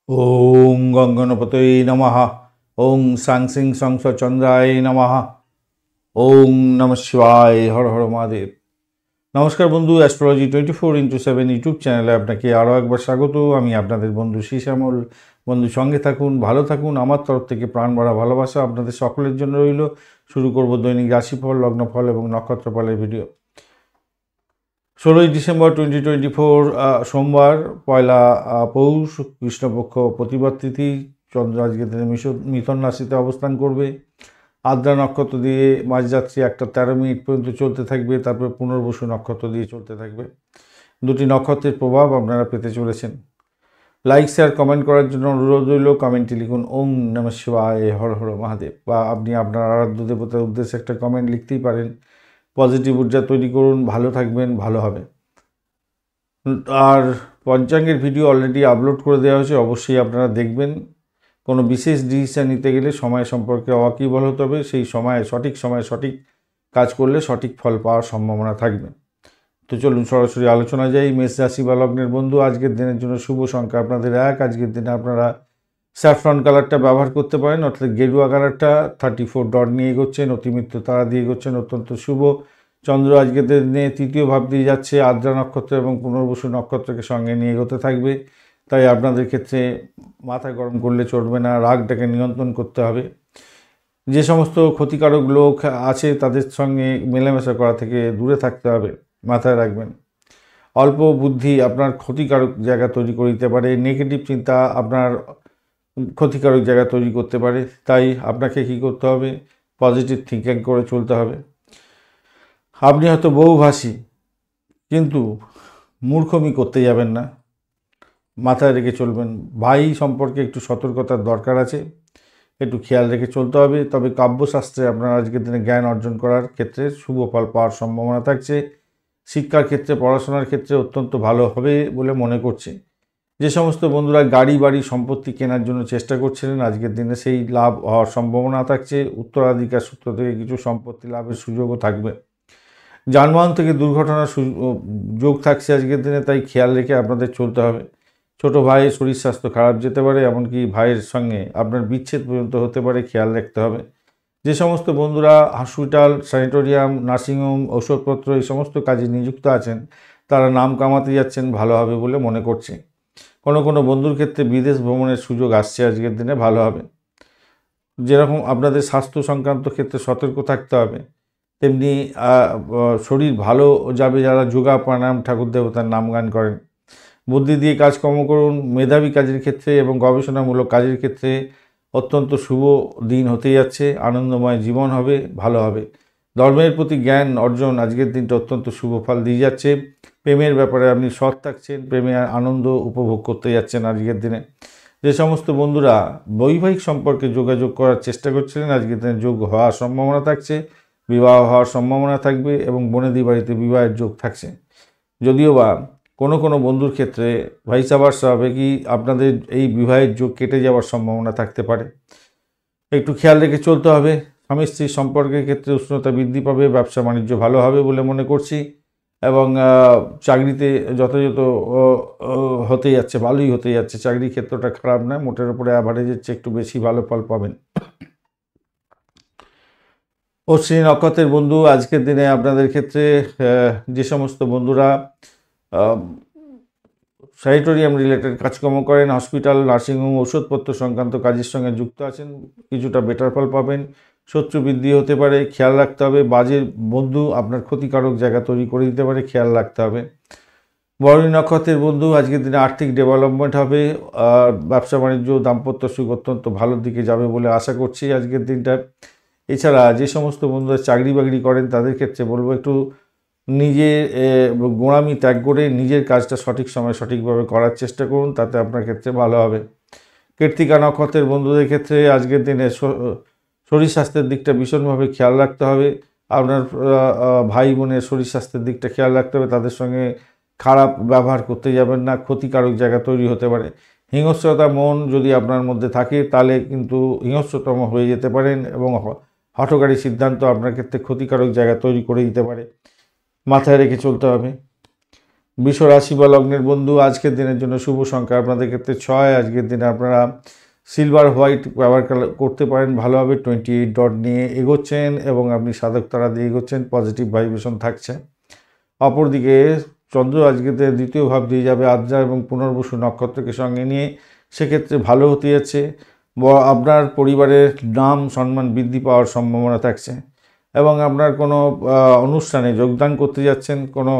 ওং গঙ্গনপতয়ে নমঃ। ওং সাং সিং সংস চন্দ্রায় নমঃ। ওং নমঃ শিবায়। হর হর মহাদেব। নমস্কার বন্ধু, অ্যাস্ট্রোলজি 24x7 ইউটিউব চ্যানেলে আপনাকে আরও একবার স্বাগত। আমি আপনাদের বন্ধু শ্যামল। বন্ধু সঙ্গে থাকুন, ভালো থাকুন। আমার তরফ থেকে প্রাণ ভরা ভালোবাসা আপনাদের সকলের জন্য রইল। শুরু করব দৈনিক রাশিফল, লগ্নফল এবং নক্ষত্রফলের ভিডিও। 16ই ডিসেম্বর 2024 সোমবার, পয়লা পৌষ, কৃষ্ণপক্ষ প্রতিপদ তিথি। চন্দ্র আজকে মিথুন রাশিতে অবস্থান করবে। আদ্রা নক্ষত্র দিয়ে মাঝরাত্রি 1:13 পর্যন্ত চলতে থাকবে, তারপর পুনর্বসু নক্ষত্র দিয়ে চলতে থাকবে। দুটি নক্ষত্রের প্রভাব আপনারা পেতে চলেছেন। লাইক, শেয়ার, কমেন্ট করার জন্য অনুরোধ রইল। কমেন্টে লিখুন ওং নমঃ শিবায়, হর হর মহাদেব, বা আপনি আপনার আরাধ্য দেবতার উদ্দেশ্যে একটা কমেন্ট লিখতেই পারেন। পজিটিভ ঊর্জা তৈরি করুন, ভালো থাকবেন, ভালো হবে। আর পঞ্চাঙ্গের ভিডিও অলরেডি আপলোড করে দেওয়া হয়েছে, অবশ্যই আপনারা দেখবেন। কোনো বিশেষ ডিসিশন নিতে গেলে সময় সম্পর্কে ওয়াকিবহাল হতে হবে। সেই সময়ে সঠিক কাজ করলে সঠিক ফল পাওয়ার সম্ভাবনা থাকবে। তো চলুন সরাসরি আলোচনা যাই। মেষ রাশি বা লগ্নের বন্ধু, আজকের দিনের জন্য শুভ সংখ্যা আপনাদের 1। আজকের দিনে আপনারা স্যাফরন কালারটা ব্যবহার করতে পারেন, অর্থাৎ গেরুয়া কালারটা। 34 ডট নিয়ে এগোচ্ছেন, অতিমিত্র তারা দিয়ে এগোচ্ছেন, অত্যন্ত শুভ। চন্দ্র আজকের দিনে তৃতীয় ভাব দিয়ে যাচ্ছে, আদ্রা নক্ষত্র এবং পুনর্বসু নক্ষত্রকে সঙ্গে নিয়ে এগোতে থাকবে। তাই আপনাদের ক্ষেত্রে মাথা গরম করলে চলবে না, রাগটাকে নিয়ন্ত্রণ করতে হবে। যে সমস্ত ক্ষতিকারক লোক আছে তাদের সঙ্গে মেলামেশা করা থেকে দূরে থাকতে হবে, মাথায় রাখবেন। অল্প বুদ্ধি আপনার ক্ষতিকারক জায়গা তৈরি করে দিতে পারে, নেগেটিভ চিন্তা আপনার ক্ষতিকারক জায়গা তৈরি করতে পারে। তাই আপনাকে কী করতে হবে? পজিটিভ থিঙ্কিং করে চলতে হবে। আপনি হয়তো বহুভাষী, কিন্তু মূর্খমি করতে যাবেন না, মাথায় রেখে চলবেন। ভাই সম্পর্কে একটু সতর্কতার দরকার আছে, একটু খেয়াল রেখে চলতে হবে। তবে কাব্যশাস্ত্রে আপনার আজকের দিনে জ্ঞান অর্জন করার ক্ষেত্রে শুভ ফল পাওয়ার সম্ভাবনা থাকছে। শিক্ষার ক্ষেত্রে, পড়াশোনার ক্ষেত্রে অত্যন্ত ভালো হবে বলে মনে করছে। যে সমস্ত বন্ধুরা গাড়ি বাড়ি সম্পত্তি কেনার জন্য চেষ্টা করছিলেন, আজকের দিনে সেই লাভ হওয়ার সম্ভাবনা থাকছে। উত্তরাধিকার সূত্র থেকে কিছু সম্পত্তি লাভের সুযোগও থাকবে। যানবাহন থেকে দুর্ঘটনার যোগ থাকছে আজকের দিনে, তাই খেয়াল রেখে আপনাদের চলতে হবে। ছোট ভাইয়ের শরীর স্বাস্থ্য খারাপ যেতে পারে, এমনকি ভাইয়ের সঙ্গে আপনার বিচ্ছেদ পর্যন্ত হতে পারে, খেয়াল রাখতে হবে। যে সমস্ত বন্ধুরা হসপিটাল, স্যানিটোরিয়াম, নার্সিংহোম, ওষুধপত্র এই সমস্ত কাজে নিযুক্ত আছেন, তারা নাম কামাতে যাচ্ছেন, ভালো হবে বলে মনে করছে। কোনো বন্ধুর ক্ষেত্রে বিদেশ ভ্রমণের সুযোগ আসছে আজকের দিনে, ভালো হবে। যেরকম আপনাদের স্বাস্থ্য সংক্রান্ত ক্ষেত্রে সতর্ক থাকতে হবে, তেমনি শরীর ভালো যাবে যারা যোগা, প্রাণায়াম, ঠাকুর দেবতার নাম গান করেন। বুদ্ধি দিয়ে কাজকর্ম করুন। মেধাবী কাজের ক্ষেত্রে এবং গবেষণামূলক কাজের ক্ষেত্রে অত্যন্ত শুভ দিন হতে যাচ্ছে। আনন্দময় জীবন হবে, ভালো হবে। ধর্মের প্রতি জ্ঞান অর্জন আজকের দিনটা অত্যন্ত শুভ ফল দিয়ে যাচ্ছে। প্রেমের ব্যাপারে আপনি সৎ থাকছেন, প্রেমে আনন্দ উপভোগ করতে যাচ্ছেন আজকের দিনে। যে সমস্ত বন্ধুরা বৈবাহিক সম্পর্কে যোগাযোগ করার চেষ্টা করছিলেন, আজকের দিনে যোগ হওয়ার সম্ভাবনা থাকছে, বিবাহ হওয়ার সম্ভাবনা থাকবে এবং বনেদি বাড়িতে বিবাহের যোগ থাকছে। যদিও বা কোনো বন্ধুর ক্ষেত্রে ভাইসা ভার্সা হবে কি আপনাদের এই বিবাহের যোগ কেটে যাওয়ার সম্ভাবনা থাকতে পারে। একটু খেয়াল রেখে চলতে হবে। স্বামী স্ত্রীর সম্পর্কের ক্ষেত্রে উষ্ণতা বৃদ্ধি পাবে, ব্যবসা বাণিজ্য ভালো হবে বলে মনে করছি, এবং চাকরিতে যথাযথ হতে যাচ্ছে, ভালোই হতে যাচ্ছে। চাকরির ক্ষেত্রটা খারাপ নয়, মোটের উপরে অ্যাভারেজের চেয়ে একটু বেশি ভালো ফল পাবেন। অশ্বিনী নক্ষত্রের বন্ধু, আজকের দিনে আপনাদের ক্ষেত্রে যে সমস্ত বন্ধুরা স্যানিটোরিয়াম রিলেটেড কাজকর্ম করেন, হসপিটাল, নার্সিংহোম, ওষুধপত্র সংক্রান্ত কাজের সঙ্গে যুক্ত আছেন, কিছুটা বেটার ফল পাবেন। শত্রু বৃদ্ধি হতে পারে, খেয়াল রাখতে হবে। বাজে বন্ধু আপনার ক্ষতিকারক জায়গা তৈরি করে দিতে পারে, খেয়াল রাখতে হবে। ভরণী নক্ষত্রের বন্ধু, আজকের দিনে আর্থিক ডেভেলপমেন্ট হবে, ব্যবসা বাণিজ্য, দাম্পত্য সুখ অত্যন্ত ভালোর দিকে যাবে বলে আশা করছি আজকের দিনটা। এছাড়া যে সমস্ত বন্ধুরা চাকরি বাকরি করেন তাদের ক্ষেত্রে বলবো, একটু নিজের গোঁড়ামি ত্যাগ করে নিজের কাজটা সঠিক সময় সঠিকভাবে করার চেষ্টা করুন, তাতে আপনার ক্ষেত্রে ভালো হবে। কৃত্তিকা নক্ষত্রের বন্ধুদের ক্ষেত্রে আজকের দিনে শরীর স্বাস্থ্যের দিকটা ভীষণভাবে খেয়াল রাখতে হবে। আপনার ভাই বোনের শরীর স্বাস্থ্যের দিকটা খেয়াল রাখতে হবে, তাদের সঙ্গে খারাপ ব্যবহার করতে যাবেন না, ক্ষতিকারক জায়গা তৈরি হতে পারে। হিংস্রতা মন যদি আপনার মধ্যে থাকে তাহলে কিন্তু হিংস্রতম হয়ে যেতে পারেন, এবং হঠকারী সিদ্ধান্ত আপনার ক্ষেত্রে ক্ষতিকারক জায়গা তৈরি করে দিতে পারে, মাথায় রেখে চলতে হবে। বৃষ রাশি বা লগ্নের বন্ধু, আজকের দিনের জন্য শুভ সংখ্যা আপনাদের ক্ষেত্রে 6। আজকের দিনে আপনারা সিলভার হোয়াইট ব্যবহার করতে পারেন, ভালোভাবে 28 ডট নিয়ে এগোচ্ছেন এবং আপনি সাধক তারা দিয়ে এগোচ্ছেন, পজিটিভ ভাইব্রেশন থাকছে। অপরদিকে চন্দ্র আজকে দ্বিতীয় ভাব দিয়ে যাবে আদ্রা এবং পুনর্বসু নক্ষত্রকে সঙ্গে নিয়ে, সেক্ষেত্রে ভালো হতে যাচ্ছে। আপনার পরিবারের নাম সম্মান বৃদ্ধি পাওয়ার সম্ভাবনা থাকছে এবং আপনার কোনো অনুষ্ঠানে যোগদান করতে যাচ্ছেন, কোনো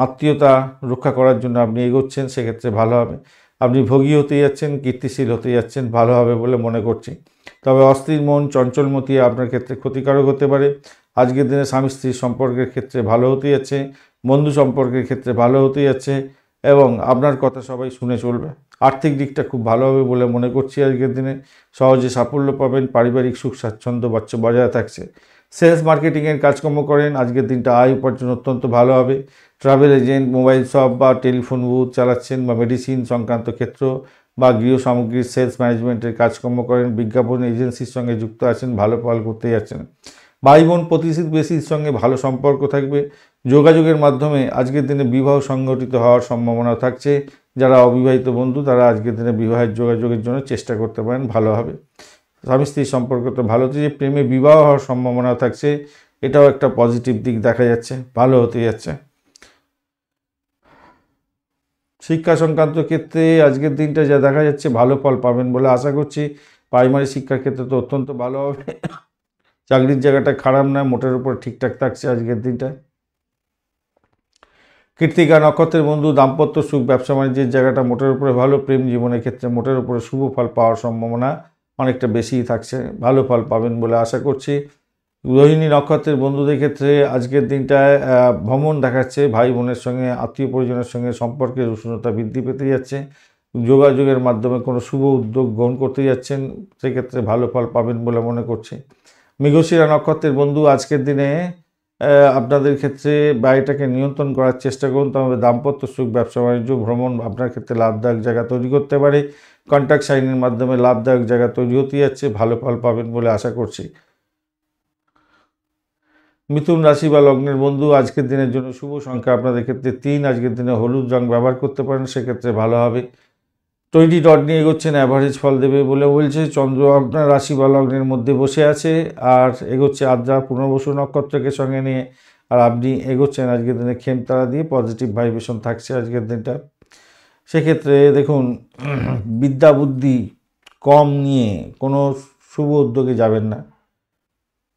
আত্মীয়তা রক্ষা করার জন্য আপনি এগোচ্ছেন, সেক্ষেত্রে ভালো হবে। আপনি ভোগী হতে যাচ্ছেন, কীর্তিশীল হতে যাচ্ছেন, ভালো হবে বলে মনে করছি। তবে অস্থির মন চঞ্চলমতি আপনার ক্ষেত্রে ক্ষতিকারক হতে পারে। আজকের দিনে স্বামী স্ত্রীর সম্পর্কের ক্ষেত্রে ভালো হতে যাচ্ছে, বন্ধু সম্পর্কের ক্ষেত্রে ভালো হতে যাচ্ছে এবং আপনার কথা সবাই শুনে চলবে। আর্থিক দিকটা খুব ভালো হবে বলে মনে করছি। আজকের দিনে সহজে সাফল্য পাবেন, পারিবারিক সুখ স্বাচ্ছন্দ্য বজায় থাকছে। সেলস মার্কেটিংয়ের কাজকর্ম করেন, আজকের দিনটা আয় উপার্জন অত্যন্ত ভালো হবে। ট্রাভেল এজেন্ট, মোবাইল শপ বা টেলিফোন বুথ চালাচ্ছেন বা মেডিসিন সংক্রান্ত ক্ষেত্র বা গৃহ সামগ্রীর সেলস ম্যানেজমেন্টের কাজকর্ম করেন, বিজ্ঞাপন এজেন্সির সঙ্গে যুক্ত আছেন, ভালো ফল করতে যাচ্ছেন। ভাই বোন প্রতিবেশীর সঙ্গে ভালো সম্পর্ক থাকবে। যোগাযোগের মাধ্যমে আজকের দিনে বিবাহ সংগঠিত হওয়ার সম্ভাবনা থাকছে। যারা অবিবাহিত বন্ধু তারা আজকের দিনে বিবাহের যোগাযোগের জন্য চেষ্টা করতে পারেন, ভালো হবে। স্বামী স্ত্রীর সম্পর্ক তো ভালো হচ্ছে, যে প্রেমে বিবাহ হওয়ার সম্ভাবনা থাকছে, এটাও একটা পজিটিভ দিক দেখা যাচ্ছে, ভালো হতে যাচ্ছে। শিক্ষা সংক্রান্ত ক্ষেত্রে আজকের দিনটা যা দেখা যাচ্ছে ভালো ফল পাবেন বলে আশা করছি। প্রাইমারি শিক্ষার ক্ষেত্রে তো অত্যন্ত ভালো হবে। চাকরির জায়গাটা খারাপ না, মোটের উপর ঠিকঠাক থাকছে আজকের দিনটা। কৃত্তিকা নক্ষত্রের বন্ধু, দাম্পত্য সুখ ব্যবসা বাণিজ্যের জায়গাটা মোটের উপরে ভালো। প্রেম জীবনের ক্ষেত্রে মোটের উপরে শুভ ফল পাওয়ার সম্ভাবনা অনেকটা বেশিই থাকছে, ভালো ফল পাবেন বলে আশা করছি। রোহিণী নক্ষত্রের বন্ধুদের ক্ষেত্রে আজকের দিনটায় ভ্রমণ দেখাচ্ছে, ভাই বোনের সঙ্গে আত্মীয় পরিজনের সঙ্গে সম্পর্কের উষ্ণতা বৃদ্ধি পেতে যাচ্ছে। যোগাযোগের মাধ্যমে কোনো শুভ উদ্যোগ গ্রহণ করতে যাচ্ছেন, সেক্ষেত্রে ভালো ফল পাবেন বলে মনে করছি। মৃগশিরা নক্ষত্রের বন্ধু, আজকের দিনে আপনাদের ক্ষেত্রে ব্যয়টাকে নিয়ন্ত্রণ করার চেষ্টা করুন, তবে দাম্পত্য সুখ ব্যবসা বাণিজ্য ভ্রমণ আপনার ক্ষেত্রে লাভদায়ক জায়গা তৈরি করতে পারে। কন্ট্রাক্ট সাইনের মাধ্যমে লাভদায়ক জায়গা তৈরি হতে যাচ্ছে, ভালো ফল পাবেন বলে আশা করছি। মিথুন রাশি বা লগ্নের বন্ধু, আজকের দিনের জন্য শুভ সংখ্যা আপনাদের ক্ষেত্রে 3। আজকের দিনে হলুদ রং ব্যবহার করতে পারেন, সেক্ষেত্রে ভালো হবে। 20 ডট নিয়ে এগোচ্ছেন, অ্যাভারেজ ফল দেবে বলে বলছে। চন্দ্র আপনার রাশি বা লগ্নের মধ্যে বসে আছে আর এগোচ্ছে আদ্রা পুনর্বসু নক্ষত্রকে সঙ্গে নিয়ে, আর আপনি এগোচ্ছেন আজকের দিনে খেমতারা দিয়ে, পজিটিভ ভাইব্রেশন থাকছে আজকের দিনটা। সেক্ষেত্রে দেখুন, বিদ্যা বুদ্ধি কম নিয়ে কোনো শুভ উদ্যোগে যাবেন না,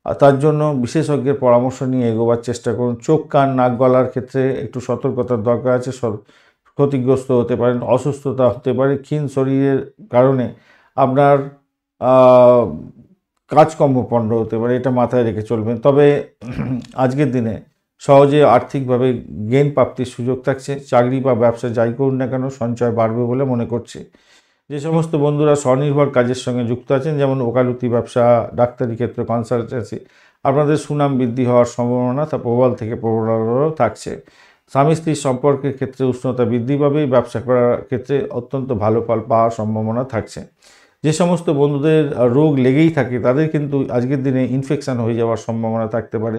আর তার জন্য বিশেষজ্ঞের পরামর্শ নিয়ে এগোবার চেষ্টা করুন। চোখ কান নাক গলার ক্ষেত্রে একটু সতর্কতার দরকার আছে, ক্ষতিগ্রস্ত হতে পারেন, অসুস্থতা হতে পারে। ক্ষীণ শরীরের কারণে আপনার কাজকর্ম পণ্ড হতে পারে, এটা মাথায় রেখে চলবেন। তবে আজকের দিনে সহজে আর্থিকভাবে গেইন প্রাপ্তির সুযোগ থাকছে। চাকরি বা ব্যবসা যাই করুন না কেন সঞ্চয় বাড়বে বলে মনে করছি। যে সমস্ত বন্ধুরা স্বনির্ভর কাজের সঙ্গে যুক্ত আছেন, যেমন ওকালতি ব্যবসা, ডাক্তারি ক্ষেত্র, কনসালটেন্সি, আপনাদের সুনাম বৃদ্ধি হওয়ার সম্ভাবনা তা প্রবল থেকে প্রবলও থাকছে। স্বামী স্ত্রীর সম্পর্কের ক্ষেত্রে উষ্ণতা বৃদ্ধি পাবে, ব্যবসা করার ক্ষেত্রে অত্যন্ত ভালো ফল পাওয়ার সম্ভাবনা থাকছে। যে সমস্ত বন্ধুদের রোগ লেগেই থাকে তাদের কিন্তু আজকের দিনে ইনফেকশান হয়ে যাওয়ার সম্ভাবনা থাকতে পারে,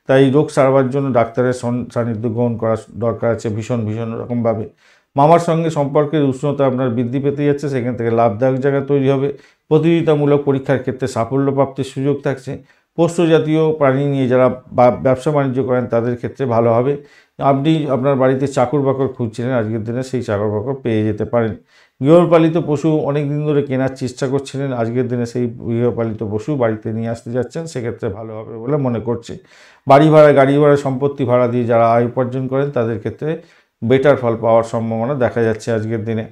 তাই রোগ সারবার জন্য ডাক্তারের সান্নিধ্য গ্রহণ করা দরকার আছে ভীষণ রকমভাবে। মামার সঙ্গে সম্পর্কের উষ্ণতা আপনার বৃদ্ধি পেতে যাচ্ছে, সেখান থেকে লাভদায়ক জায়গা তৈরি হবে। প্রতিযোগিতামূলক পরীক্ষার ক্ষেত্রে সাফল্য প্রাপ্তির সুযোগ থাকছে। পোষ্য জাতীয় প্রাণী নিয়ে যারা ব্যবসা বাণিজ্য করেন তাদের ক্ষেত্রে ভালো হবে। আপনি আপনার বাড়িতে চাকর বাকর খুঁজছিলেন, আজকের দিনে সেই চাকর বাকর পেয়ে যেতে পারেন। গৃহপালিত পশু অনেক দিন ধরে কেনার চেষ্টা করছিলেন, আজকের দিনে সেই গৃহপালিত পশু বাড়িতে নিয়ে আসতে যাচ্ছেন, সেক্ষেত্রে ভালো হবে বলে মনে করছি। বাড়ি ভাড়া, গাড়ি ভাড়া, সম্পত্তি ভাড়া দিয়ে যারা আয় উপার্জন করেন তাদের ক্ষেত্রে বেটার ফল পাওয়ার সম্ভাবনা দেখা যাচ্ছে আজকের দিনে,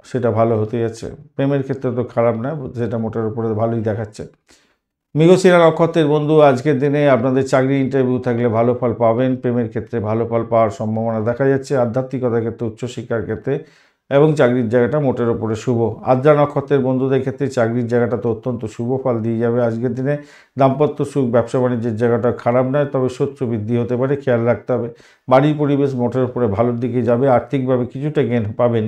সেটা ভালো হতে যাচ্ছে। প্রেমের ক্ষেত্রে তো খারাপ না, সেটা মোটের উপরে ভালোই দেখাচ্ছে। মৃগশিরা নক্ষত্রের বন্ধু, আজকের দিনে আপনাদের চাকরি ইন্টারভিউ থাকলে ভালো ফল পাবেন। প্রেমের ক্ষেত্রে ভালো ফল পাওয়ার সম্ভাবনা দেখা যাচ্ছে। আধ্যাত্মিকতার ক্ষেত্রে, উচ্চশিক্ষার ক্ষেত্রে এবং চাকরির জায়গাটা মোটের ওপরে শুভ। আদ্রা নক্ষত্রের বন্ধুদের ক্ষেত্রে চাকরির জায়গাটা তো অত্যন্ত শুভ ফল দিয়ে যাবে আজকের দিনে। দাম্পত্য সুখ ব্যবসা বাণিজ্যের জায়গাটা খারাপ নয়, তবে শত্রু বৃদ্ধি হতে পারে, খেয়াল রাখতে হবে। বাড়ির পরিবেশ মোটের উপরে ভালোর দিকে যাবে, আর্থিকভাবে কিছুটা গেইন পাবেন।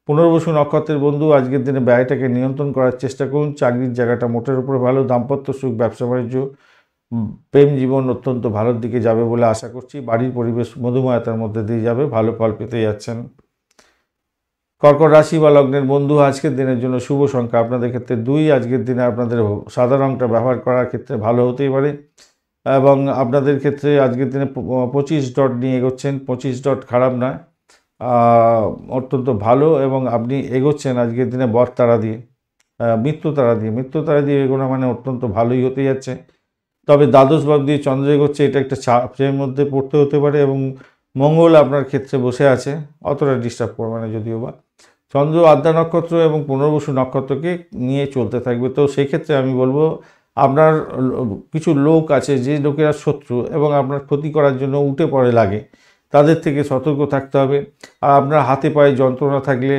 পুনর্বসু নক্ষত্রের বন্ধু, আজকের দিনে ব্যয়টাকে নিয়ন্ত্রণ করার চেষ্টা করুন। চাকরির জায়গাটা মোটের উপরে ভালো। দাম্পত্য সুখ ব্যবসা বাণিজ্য প্রেম জীবন অত্যন্ত ভালোর দিকে যাবে বলে আশা করছি। বাড়ির পরিবেশ মধুময়তার মধ্যে দিয়ে যাবে, ভালো ফল পেতে যাচ্ছেন। কর্কট রাশি বা লগ্নের বন্ধু, আজকের দিনের জন্য শুভ সংখ্যা আপনাদের ক্ষেত্রে 2। আজকের দিনে আপনাদের সাদা রঙটা ব্যবহার করার ক্ষেত্রে ভালো হতেই পারে এবং আপনাদের ক্ষেত্রে আজকের দিনে 25 ডট নিয়ে এগোচ্ছেন। 25 ডট খারাপ না, অত্যন্ত ভালো এবং আপনি এগোচ্ছেন আজকের দিনে বরতারা দিয়ে, মৃত্যুতারা দিয়ে এগোনো মানে অত্যন্ত ভালোই হতে যাচ্ছে। তবে দ্বাদশ ভাব দিয়ে চন্দ্র এগোচ্ছে, এটা একটা চাপের মধ্যে পড়তে হতে পারে এবং মঙ্গল আপনার ক্ষেত্রে বসে আছে, অতটা ডিস্টার্ব করবে না যদিও বা। চন্দ্র আদ্রা নক্ষত্র এবং পুনর্বসু নক্ষত্রকে নিয়ে চলতে থাকবে। তো সেই ক্ষেত্রে আমি বলবো আপনার কিছু লোক আছে যে লোকেরা শত্রু এবং আপনার ক্ষতি করার জন্য উঠে পড়ে লাগে, তাদের থেকে সতর্ক থাকতে হবে। আর আপনার হাতে পায়ে যন্ত্রণা থাকলে,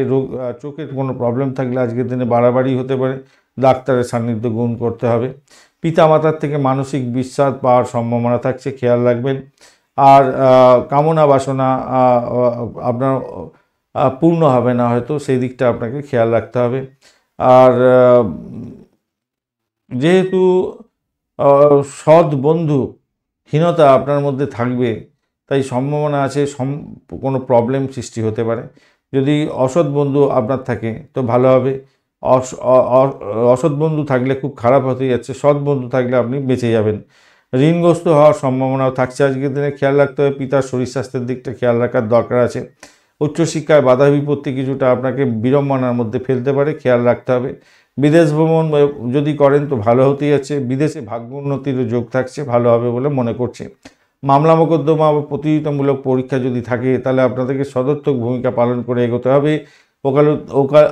চোখের কোনো প্রবলেম থাকলে আজকের দিনে বাড়াবাড়ি হতে পারে, ডাক্তারের সান্নিধ্য গ্রহণ করতে হবে। পিতামাতার থেকে মানসিক বিশ্বাস পাওয়ার সম্ভাবনা থাকছে, খেয়াল রাখবেন। আর কামনা বাসনা আপনার পূর্ণ হবে না হয়তো, সেই দিকটা আপনাকে খেয়াল রাখতে হবে। আর যেহেতু সৎ বন্ধুহীনতা আপনার মধ্যে থাকবে, তাই সম্ভাবনা আছে কোনো প্রবলেম সৃষ্টি হতে পারে। যদি অসৎ বন্ধু আপনার থাকে তো ভালো হবে, অসৎ বন্ধু থাকলে খুব খারাপ হতে যাচ্ছে, সৎ বন্ধু থাকলে আপনি বেঁচে যাবেন। ঋণগ্রস্ত হওয়ার সম্ভাবনাও থাকছে আজকের দিনে, খেয়াল রাখতে হবে। পিতার শরীর স্বাস্থ্যের দিকটা খেয়াল রাখার দরকার আছে। উচ্চশিক্ষায় বাধা বিপত্তি কিছুটা আপনাকে বিড়ম্বনার মধ্যে ফেলতে পারে, খেয়াল রাখতে হবে। বিদেশ ভ্রমণ যদি করেন তো ভালো হতেই যাচ্ছে, বিদেশে ভাগ্য উন্নতির যোগ থাকছে, ভালো হবে বলে মনে করছে। মামলা মোকদ্দমা বা প্রতিযোগিতামূলক পরীক্ষা যদি থাকে তাহলে আপনাদেরকে সদর্থক ভূমিকা পালন করে এগোতে হবে।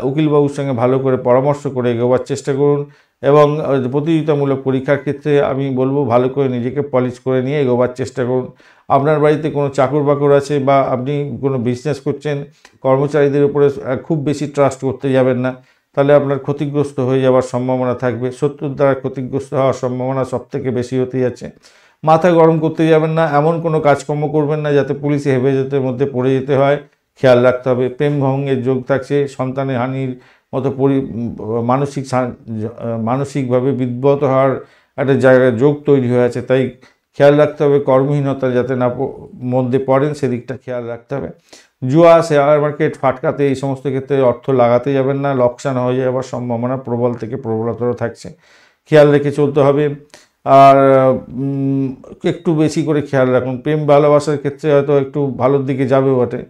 উকিলবাবুর সঙ্গে ভালো করে পরামর্শ করে এগোবার চেষ্টা করুন এবং প্রতিযোগিতামূলক পরীক্ষার ক্ষেত্রে আমি বলবো ভালো করে নিজেকে পলিশ করে নিয়ে এগোবার চেষ্টা করুন। আপনার বাড়িতে কোনো চাকর বাকর আছে বা আপনি কোনো বিজনেস করছেন, কর্মচারীদের উপরে খুব বেশি ট্রাস্ট করতে যাবেন না, তাহলে আপনার ক্ষতিগ্রস্ত হয়ে যাওয়ার সম্ভাবনা থাকবে। শত্রুর দ্বারা ক্ষতিগ্রস্ত হওয়ার সম্ভাবনা সবথেকে বেশি হতে যাচ্ছে। মাথা গরম করতে যাবেন না, এমন কোনো কাজকর্ম করবেন না যাতে পুলিশে হেফাজতের মধ্যে পড়ে যেতে হয়, খেয়াল রাখতে হবে। প্রেম ভঙ্গের যোগ থাকছে, সন্তানের হানির মতো মানসিকভাবে বিব্রত হওয়ার একটা জায়গায় যোগ তৈরি হয়ে আছে, তাই খেয়াল রাখতে হবে কর্মহীনতা যাতে না মধ্যে পড়েন, সেদিকটা খেয়াল রাখতে হবে। জুয়া, শেয়ার মার্কেট, ফাটকাতে এই সমস্ত ক্ষেত্রে অর্থ লাগাতে যাবেন না, লোকসান হয়ে যাওয়ার সম্ভাবনা প্রবল থেকে প্রবলতর থাকছে, খেয়াল রেখে চলতে হবে। আর একটু বেশি করে খেয়াল রাখুন। প্রেম ভালোবাসার ক্ষেত্রে হয়তো একটু ভালোর দিকে যাবে বটে,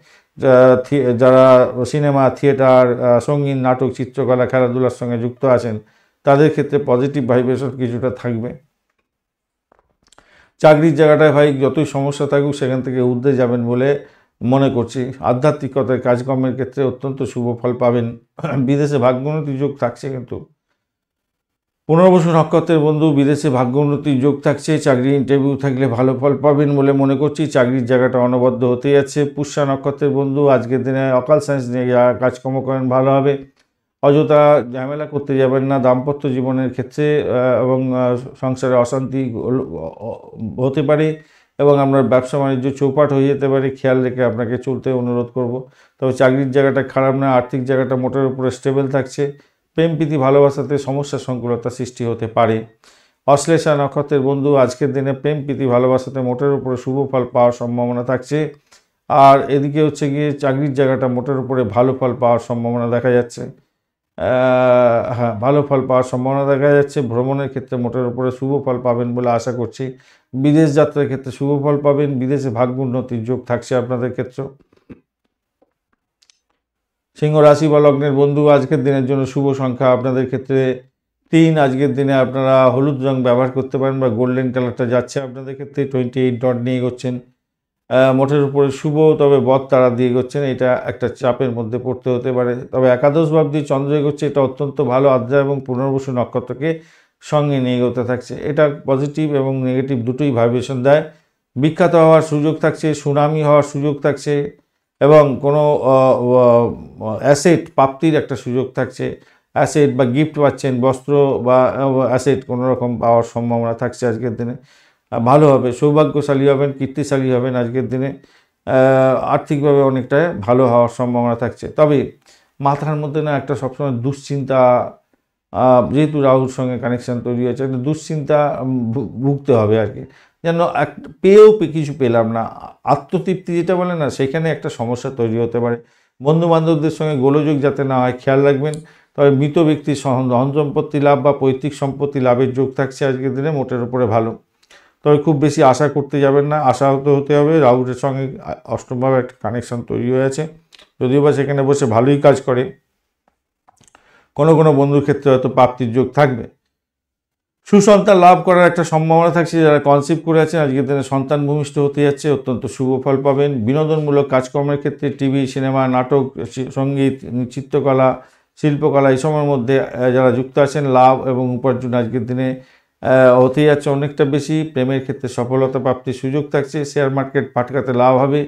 যারা সিনেমা, থিয়েটার, সঙ্গীত, নাটক, চিত্রকলা, খেলাধুলার সঙ্গে যুক্ত আছেন তাদের ক্ষেত্রে পজিটিভ ভাইব্রেশন কিছুটা থাকবে। চাকরির জায়গাটায় ভাই যতই সমস্যা থাকুক সেখান থেকে ঊর্ধ্বে যাবেন বলে মনে করছি। আধ্যাত্মিকতার কাজকর্মের ক্ষেত্রে অত্যন্ত শুভ ফল পাবেন। বিদেশে ভাগ্যোন্নতির যোগ থাকছে, কিন্তু পুনর্বসু নক্ষত্রের বন্ধু, বিদেশে ভাগ্যোন্নতির যোগ থাকছে। চাকরি ইন্টারভিউ থাকলে ভালো ফল পাবেন বলে মনে করছি। চাকরির জায়গাটা অনবদ্য হতে যাচ্ছে। পুষ্যা নক্ষত্রের বন্ধু, আজকের দিনে অকাল সায়েন্স নিয়ে যারা কাজকর্ম করেন ভালো হবে। অযথা ঝামেলা করতে যাবেন না দাম্পত্য জীবনের ক্ষেত্রে এবং সংসারে অশান্তি হতে পারে এবং আপনার ব্যবসা বাণিজ্য চৌপাট হয়ে যেতে পারে, খেয়াল রেখে আপনাকে চলতে অনুরোধ করব। তবে চাকরির জায়গাটা খারাপ না, আর্থিক জায়গাটা মোটের উপরে স্টেবল থাকছে। প্রেম প্রীতি ভালোবাসাতে সমস্যা সংকুলতা সৃষ্টি হতে পারে। অশ্লেষা নক্ষত্রের বন্ধু, আজকের দিনে প্রেম প্রীতি ভালোবাসাতে মোটের উপরে শুভ ফল পাওয়ার সম্ভাবনা থাকছে। আর এদিকে হচ্ছে গিয়ে চাকরির জায়গাটা মোটের উপরে ভালো ফল পাওয়ার সম্ভাবনা দেখা যাচ্ছে। হ্যাঁ, ভালো ফল পাওয়ার সম্ভাবনা দেখা যাচ্ছে। ভ্রমণের ক্ষেত্রে মোটের উপরে শুভ ফল পাবেন বলে আশা করছি। বিদেশ যাত্রার ক্ষেত্রে শুভ ফল পাবেন। বিদেশে ভাগ্য উন্নতির যোগ থাকছে আপনাদের ক্ষেত্রে। সিংহ রাশি বা লগ্নের বন্ধু, আজকের দিনের জন্য শুভ সংখ্যা আপনাদের ক্ষেত্রে 3। আজকের দিনে আপনারা হলুদ রং ব্যবহার করতে পারেন বা গোল্ডেন কালারটা যাচ্ছে আপনাদের ক্ষেত্রে। 28 ডট নিয়ে এগোচ্ছেন, মোটের উপরে শুভ, তবে বদ তারা দিয়ে এগোচ্ছেন, এটা একটা চাপের মধ্যে পড়তে হতে পারে। তবে একাদশ ভাব দিয়ে চন্দ্র এগোচ্ছে, এটা অত্যন্ত ভালো। আদ্রা এবং পুনর্বসু নক্ষত্রকে সঙ্গে নিয়ে এগোতে থাকছে, এটা পজিটিভ এবং নেগেটিভ দুটোই ভাইব্রেশন দেয়। বিখ্যাত হওয়ার সুযোগ থাকছে, সুনামি হওয়ার সুযোগ থাকছে এবং কোনো অ্যাসেট প্রাপ্তির একটা সুযোগ থাকছে। অ্যাসেট বা গিফট পাচ্ছেন, বস্ত্র বা অ্যাসেট কোনো রকম পাওয়ার সম্ভাবনা থাকছে আজকের দিনে। ভালো হবে, সৌভাগ্যশালী হবেন, কীর্তিশালী হবেন আজকের দিনে। আর্থিকভাবে অনেকটা ভালো হওয়ার সম্ভাবনা থাকছে। তবে মাথার মধ্যে না একটা সবসময় দুশ্চিন্তা যেহেতু রাহুর সঙ্গে কানেকশান তৈরি হয়েছে, একটা দুশ্চিন্তা ভুগতে হবে আর কি, যেন পেয়েও কিছু পেলাম না, আত্মতৃপ্তি যেটা বলে না, সেখানে একটা সমস্যা তৈরি হতে পারে। বন্ধুবান্ধবদের সঙ্গে গোলযোগ যাতে না হয় খেয়াল রাখবেন। তবে মৃত ব্যক্তির ধন সম্পত্তি লাভ বা পৈতৃক সম্পত্তি লাভের যোগ থাকছে আজকের দিনে, মোটের উপরে ভালো। তবে খুব বেশি আশা করতে যাবেন না, আশাহত হতে হবে। রাহুর সঙ্গে অষ্টমভাবে একটা কানেকশান তৈরি হয়েছে, যদিও বা সেখানে বসে ভালোই কাজ করে। কোনো কোনো বন্ধুর ক্ষেত্রে হয়তো প্রাপ্তির যোগ থাকবে। সুসন্তান লাভ করার একটা সম্ভাবনা থাকছে। যারা কনসিভ করে আছেন আজকের দিনে সন্তান ভূমিষ্ঠ হতে যাচ্ছে, অত্যন্ত শুভ ফল পাবেন। বিনোদনমূলক কাজকর্মের ক্ষেত্রে টিভি, সিনেমা, নাটক, সঙ্গীত, চিত্রকলা, শিল্পকলা এই সময়ের মধ্যে যারা যুক্ত আছেন, লাভ এবং উপার্জন আজকের দিনে হতে যাচ্ছে অনেকটা বেশি। প্রেমের ক্ষেত্রে সফলতা প্রাপ্তির সুযোগ থাকছে। শেয়ার মার্কেট পাটকাতে লাভ হবে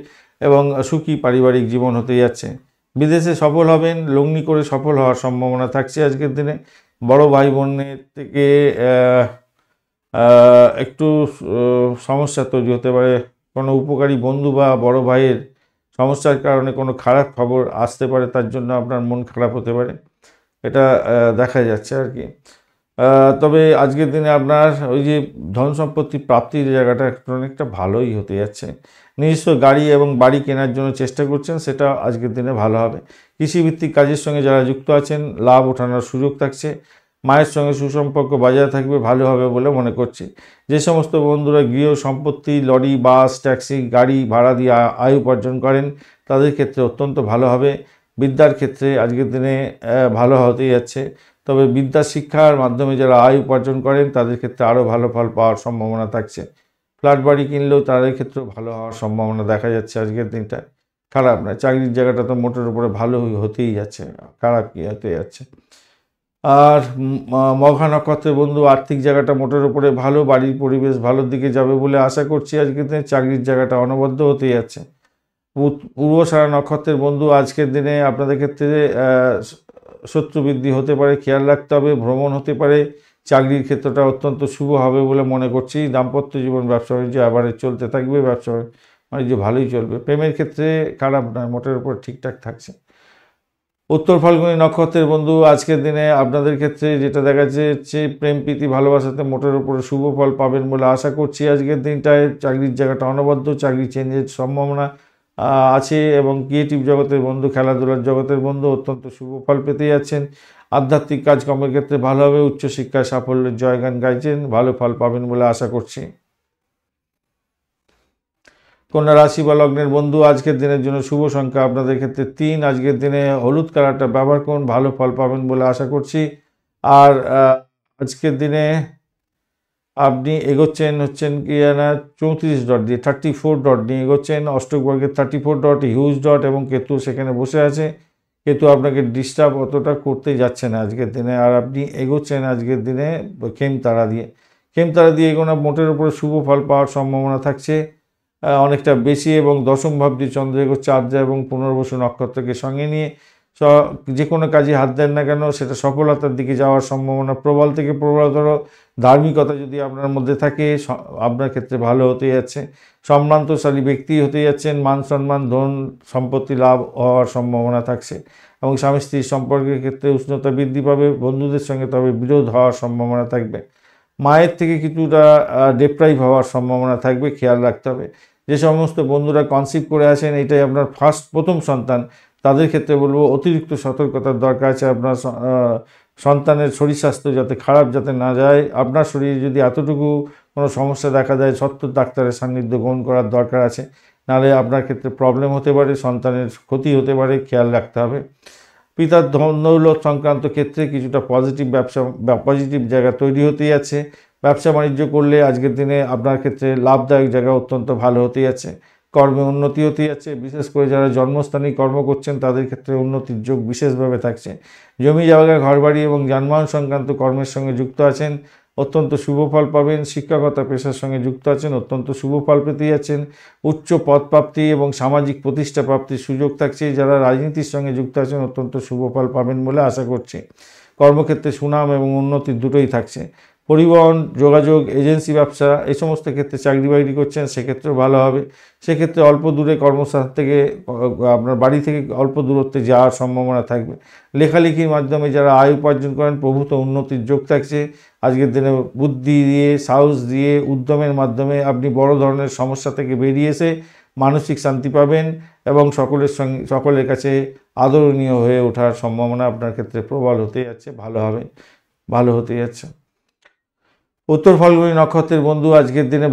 এবং সুখী পারিবারিক জীবন হতে যাচ্ছে। বিদেশে সফল হবেন, লগ্নি করে সফল হওয়ার সম্ভাবনা থাকছে আজকের দিনে। বড় ভাই বোনের থেকে একটু সমস্যা তৈরি হতে পারে। কোনো উপকারী বন্ধু বা বড় ভাইয়ের সমস্যার কারণে কোনো খারাপ খবর আসতে পারে, তার জন্য আপনার মন খারাপ হতে পারে, এটা দেখা যাচ্ছে আর কি। তবে আজকের দিনে আপনার ওই যে ধন সম্পত্তি প্রাপ্তির জায়গাটা অনেকটা ভালোই হতে যাচ্ছে। নিজস্ব গাড়ি এবং বাড়ি কেনার জন্য চেষ্টা করছেন, সেটা আজকের দিনে ভালো হবে। কৃষিভিত্তিক কাজের সঙ্গে যারা যুক্ত আছেন, লাভ ওঠানোর সুযোগ থাকছে। মায়ের সঙ্গে সুসম্পর্ক বজায় থাকবে, ভালো হবে বলে মনে করছি। যে সমস্ত বন্ধুরা গৃহ সম্পত্তি, লরি, বাস, ট্যাক্সি, গাড়ি ভাড়া দিয়ে আয় উপার্জন করেন, তাদের ক্ষেত্রে অত্যন্ত ভালো হবে। বিদ্যার ক্ষেত্রে আজকের দিনে ভালো হতেই যাচ্ছে। তবে বিদ্যা শিক্ষার মাধ্যমে যারা আয় উপার্জন করেন, তাদের ক্ষেত্রে আরও ভালো ফল পাওয়ার সম্ভাবনা থাকছে। ফ্ল্যাট বাড়ি কিনলেও তাদের ক্ষেত্রেও ভালো হওয়ার সম্ভাবনা দেখা যাচ্ছে আজকের দিনটা। খারাপ না, চাকরির জায়গাটা তো মোটের উপরে ভালো হতেই যাচ্ছে, খারাপ কি হতে যাচ্ছে। আর মঘা নক্ষত্রের বন্ধু, আর্থিক জায়গাটা মোটের উপরে ভালো, বাড়ির পরিবেশ ভালোর দিকে যাবে বলে আশা করছি আজকের দিনে। চাকরির জায়গাটা অনবদ্য হতে যাচ্ছে। পূর্বসারা নক্ষত্রের বন্ধু, আজকের দিনে আপনাদের ক্ষেত্রে শত্রু বৃদ্ধি হতে পারে, খেয়াল রাখতে হবে। ভ্রমণ হতে পারে। চাকরির ক্ষেত্রটা অত্যন্ত শুভ হবে বলে মনে করছি। দাম্পত্য জীবন, ব্যবসা বাণিজ্য অ্যাভারেজ চলতে থাকবে, ব্যবসা বাণিজ্য ভালোই চলবে। প্রেমের ক্ষেত্রে খারাপ নয়, মোটের উপর ঠিকঠাক থাকছে। উত্তর ফাল্গুনী নক্ষত্রের বন্ধু, আজকের দিনে আপনাদের ক্ষেত্রে যেটা দেখা যাচ্ছে, প্রেম প্রীতি ভালোবাসাতে মোটের উপরে শুভ ফল পাবেন বলে আশা করছি আজকের দিনটায়। চাকরির জায়গাটা অনবদ্য, চাকরি চেঞ্জের সম্ভাবনা আছে। এবং ক্রিয়েটিভ জগতের বন্ধু, খেলাধুলার জগতের বন্ধু অত্যন্ত শুভ ফল পেতে যাচ্ছেন। আধ্যাত্মিক কাজকর্মের ক্ষেত্রে ভালো হবে। উচ্চশিক্ষায় সাফল্যের জয়গান গাইছেন, ভালো ফল পাবেন বলে আশা করছি। কন্যা রাশি বা লগ্নের বন্ধু, আজকের দিনের জন্য শুভ সংখ্যা আপনাদের ক্ষেত্রে 3। আজকের দিনে হলুদ কালারটা ব্যবহার করুন, ভালো ফল পাবেন বলে আশা করছি। আর আজকের দিনে আপনি এগোচ্ছেন কি না 34 ডট দিয়ে, 34 ডট নিয়ে এগোচ্ছেন। অষ্টক বর্গের 34 ডট, হিউজ ডট, এবং কেতু সেখানে বসে আছে। কেতু আপনাকে ডিস্টার্ব অতটা করতে যাচ্ছে না আজকের দিনে। আর আপনি এগোচ্ছেন আজকের দিনে খেমতারা দিয়ে। খেমতারা দিয়ে এগোনো মোটের উপরে শুভ ফল পাওয়ার সম্ভাবনা থাকছে অনেকটা বেশি। এবং দশম ভাবটি চন্দ্র এগোচ্ছে আদ্রা এবং পুনর্বসু নক্ষত্রকে সঙ্গে নিয়ে। যে কোনো কাজে হাত দেন না কেন, সেটা সফলতার দিকে যাওয়ার সম্ভাবনা প্রবল থেকে প্রবলতর। ধার্মিকতা যদি আপনার মধ্যে থাকে, আপনার ক্ষেত্রে ভালো হতে যাচ্ছে। সম্ভ্রান্তশালী ব্যক্তি হতে যাচ্ছেন। মান সম্মান, ধন সম্পত্তি লাভ হওয়ার সম্ভাবনা থাকছে। এবং স্বামী স্ত্রীর সম্পর্কের ক্ষেত্রে উষ্ণতা বৃদ্ধি পাবে। বন্ধুদের সঙ্গে তবে বিরোধ হওয়ার সম্ভাবনা থাকবে। মায়ের থেকে কিছুটা ডিপ্রাইভ হওয়ার সম্ভাবনা থাকবে, খেয়াল রাখতে হবে। যে সমস্ত বন্ধুরা কনসিভ করে আছেন, এটাই আপনার প্রথম সন্তান, তাদের ক্ষেত্রে বলবো অতিরিক্ত সতর্কতার দরকার আছে। আপনার সন্তানের শরীর স্বাস্থ্য যাতে খারাপ যাতে না যায়। আপনার শরীরে যদি এতটুকু কোনো সমস্যা দেখা দেয়, সত্ত্বর ডাক্তারের সান্নিধ্য গ্রহণ করার দরকার আছে, নাহলে আপনার ক্ষেত্রে প্রবলেম হতে পারে, সন্তানের ক্ষতি হতে পারে, খেয়াল রাখতে হবে। পিতার ধন দৌলত সংক্রান্ত ক্ষেত্রে কিছুটা পজিটিভ জায়গা তৈরি হতে যাচ্ছে। ব্যবসা বাণিজ্য করলে আজকের দিনে আপনার ক্ষেত্রে লাভদায়ক জায়গা অত্যন্ত ভালো হতে যাচ্ছে। কর্মে উন্নতি হতে যাচ্ছে। বিশেষ করে যারা জন্মস্থানেই কর্ম করছেন, তাদের ক্ষেত্রে উন্নতির যোগ বিশেষভাবে থাকছে। জমি জায়গা, ঘরবাড়ি এবং যানবাহন সংক্রান্ত কর্মের সঙ্গে যুক্ত আছেন, অত্যন্ত শুভ ফল পাবেন। শিক্ষকতা পেশার সঙ্গে যুক্ত আছেন, অত্যন্ত শুভ ফল পেতে যাচ্ছেন। উচ্চ পদপ্রাপ্তি এবং সামাজিক প্রতিষ্ঠা প্রাপ্তির সুযোগ থাকছে। যারা রাজনীতির সঙ্গে যুক্ত আছেন, অত্যন্ত শুভ ফল পাবেন বলে আশা করছি। কর্মক্ষেত্রে সুনাম এবং উন্নতি দুটোই থাকছে। পরিবহন, যোগাযোগ, এজেন্সি ব্যবসা এই সমস্ত ক্ষেত্রে চাকরি বাকরি করছেন সেক্ষেত্রেও ভালো হবে। সেক্ষেত্রে অল্প দূরে কর্মস্থান থেকে আপনার বাড়ি থেকে অল্প দূরত্বে যাওয়ার সম্ভাবনা থাকবে। লেখালেখির মাধ্যমে যারা আয় উপার্জন করেন প্রভূত উন্নতির যোগ থাকছে। আজকের দিনে বুদ্ধি দিয়ে, সাহস দিয়ে, উদ্যমের মাধ্যমে আপনি বড় ধরনের সমস্যা থেকে বেরিয়ে এসে মানসিক শান্তি পাবেন এবং সকলের কাছে আদরণীয় হয়ে ওঠার সম্ভাবনা আপনার ক্ষেত্রে প্রবল হতে যাচ্ছে, ভালো হতে যাচ্ছে। উত্তর ফাল্গুনী নক্ষত্রের বন্ধু আজকের দিনে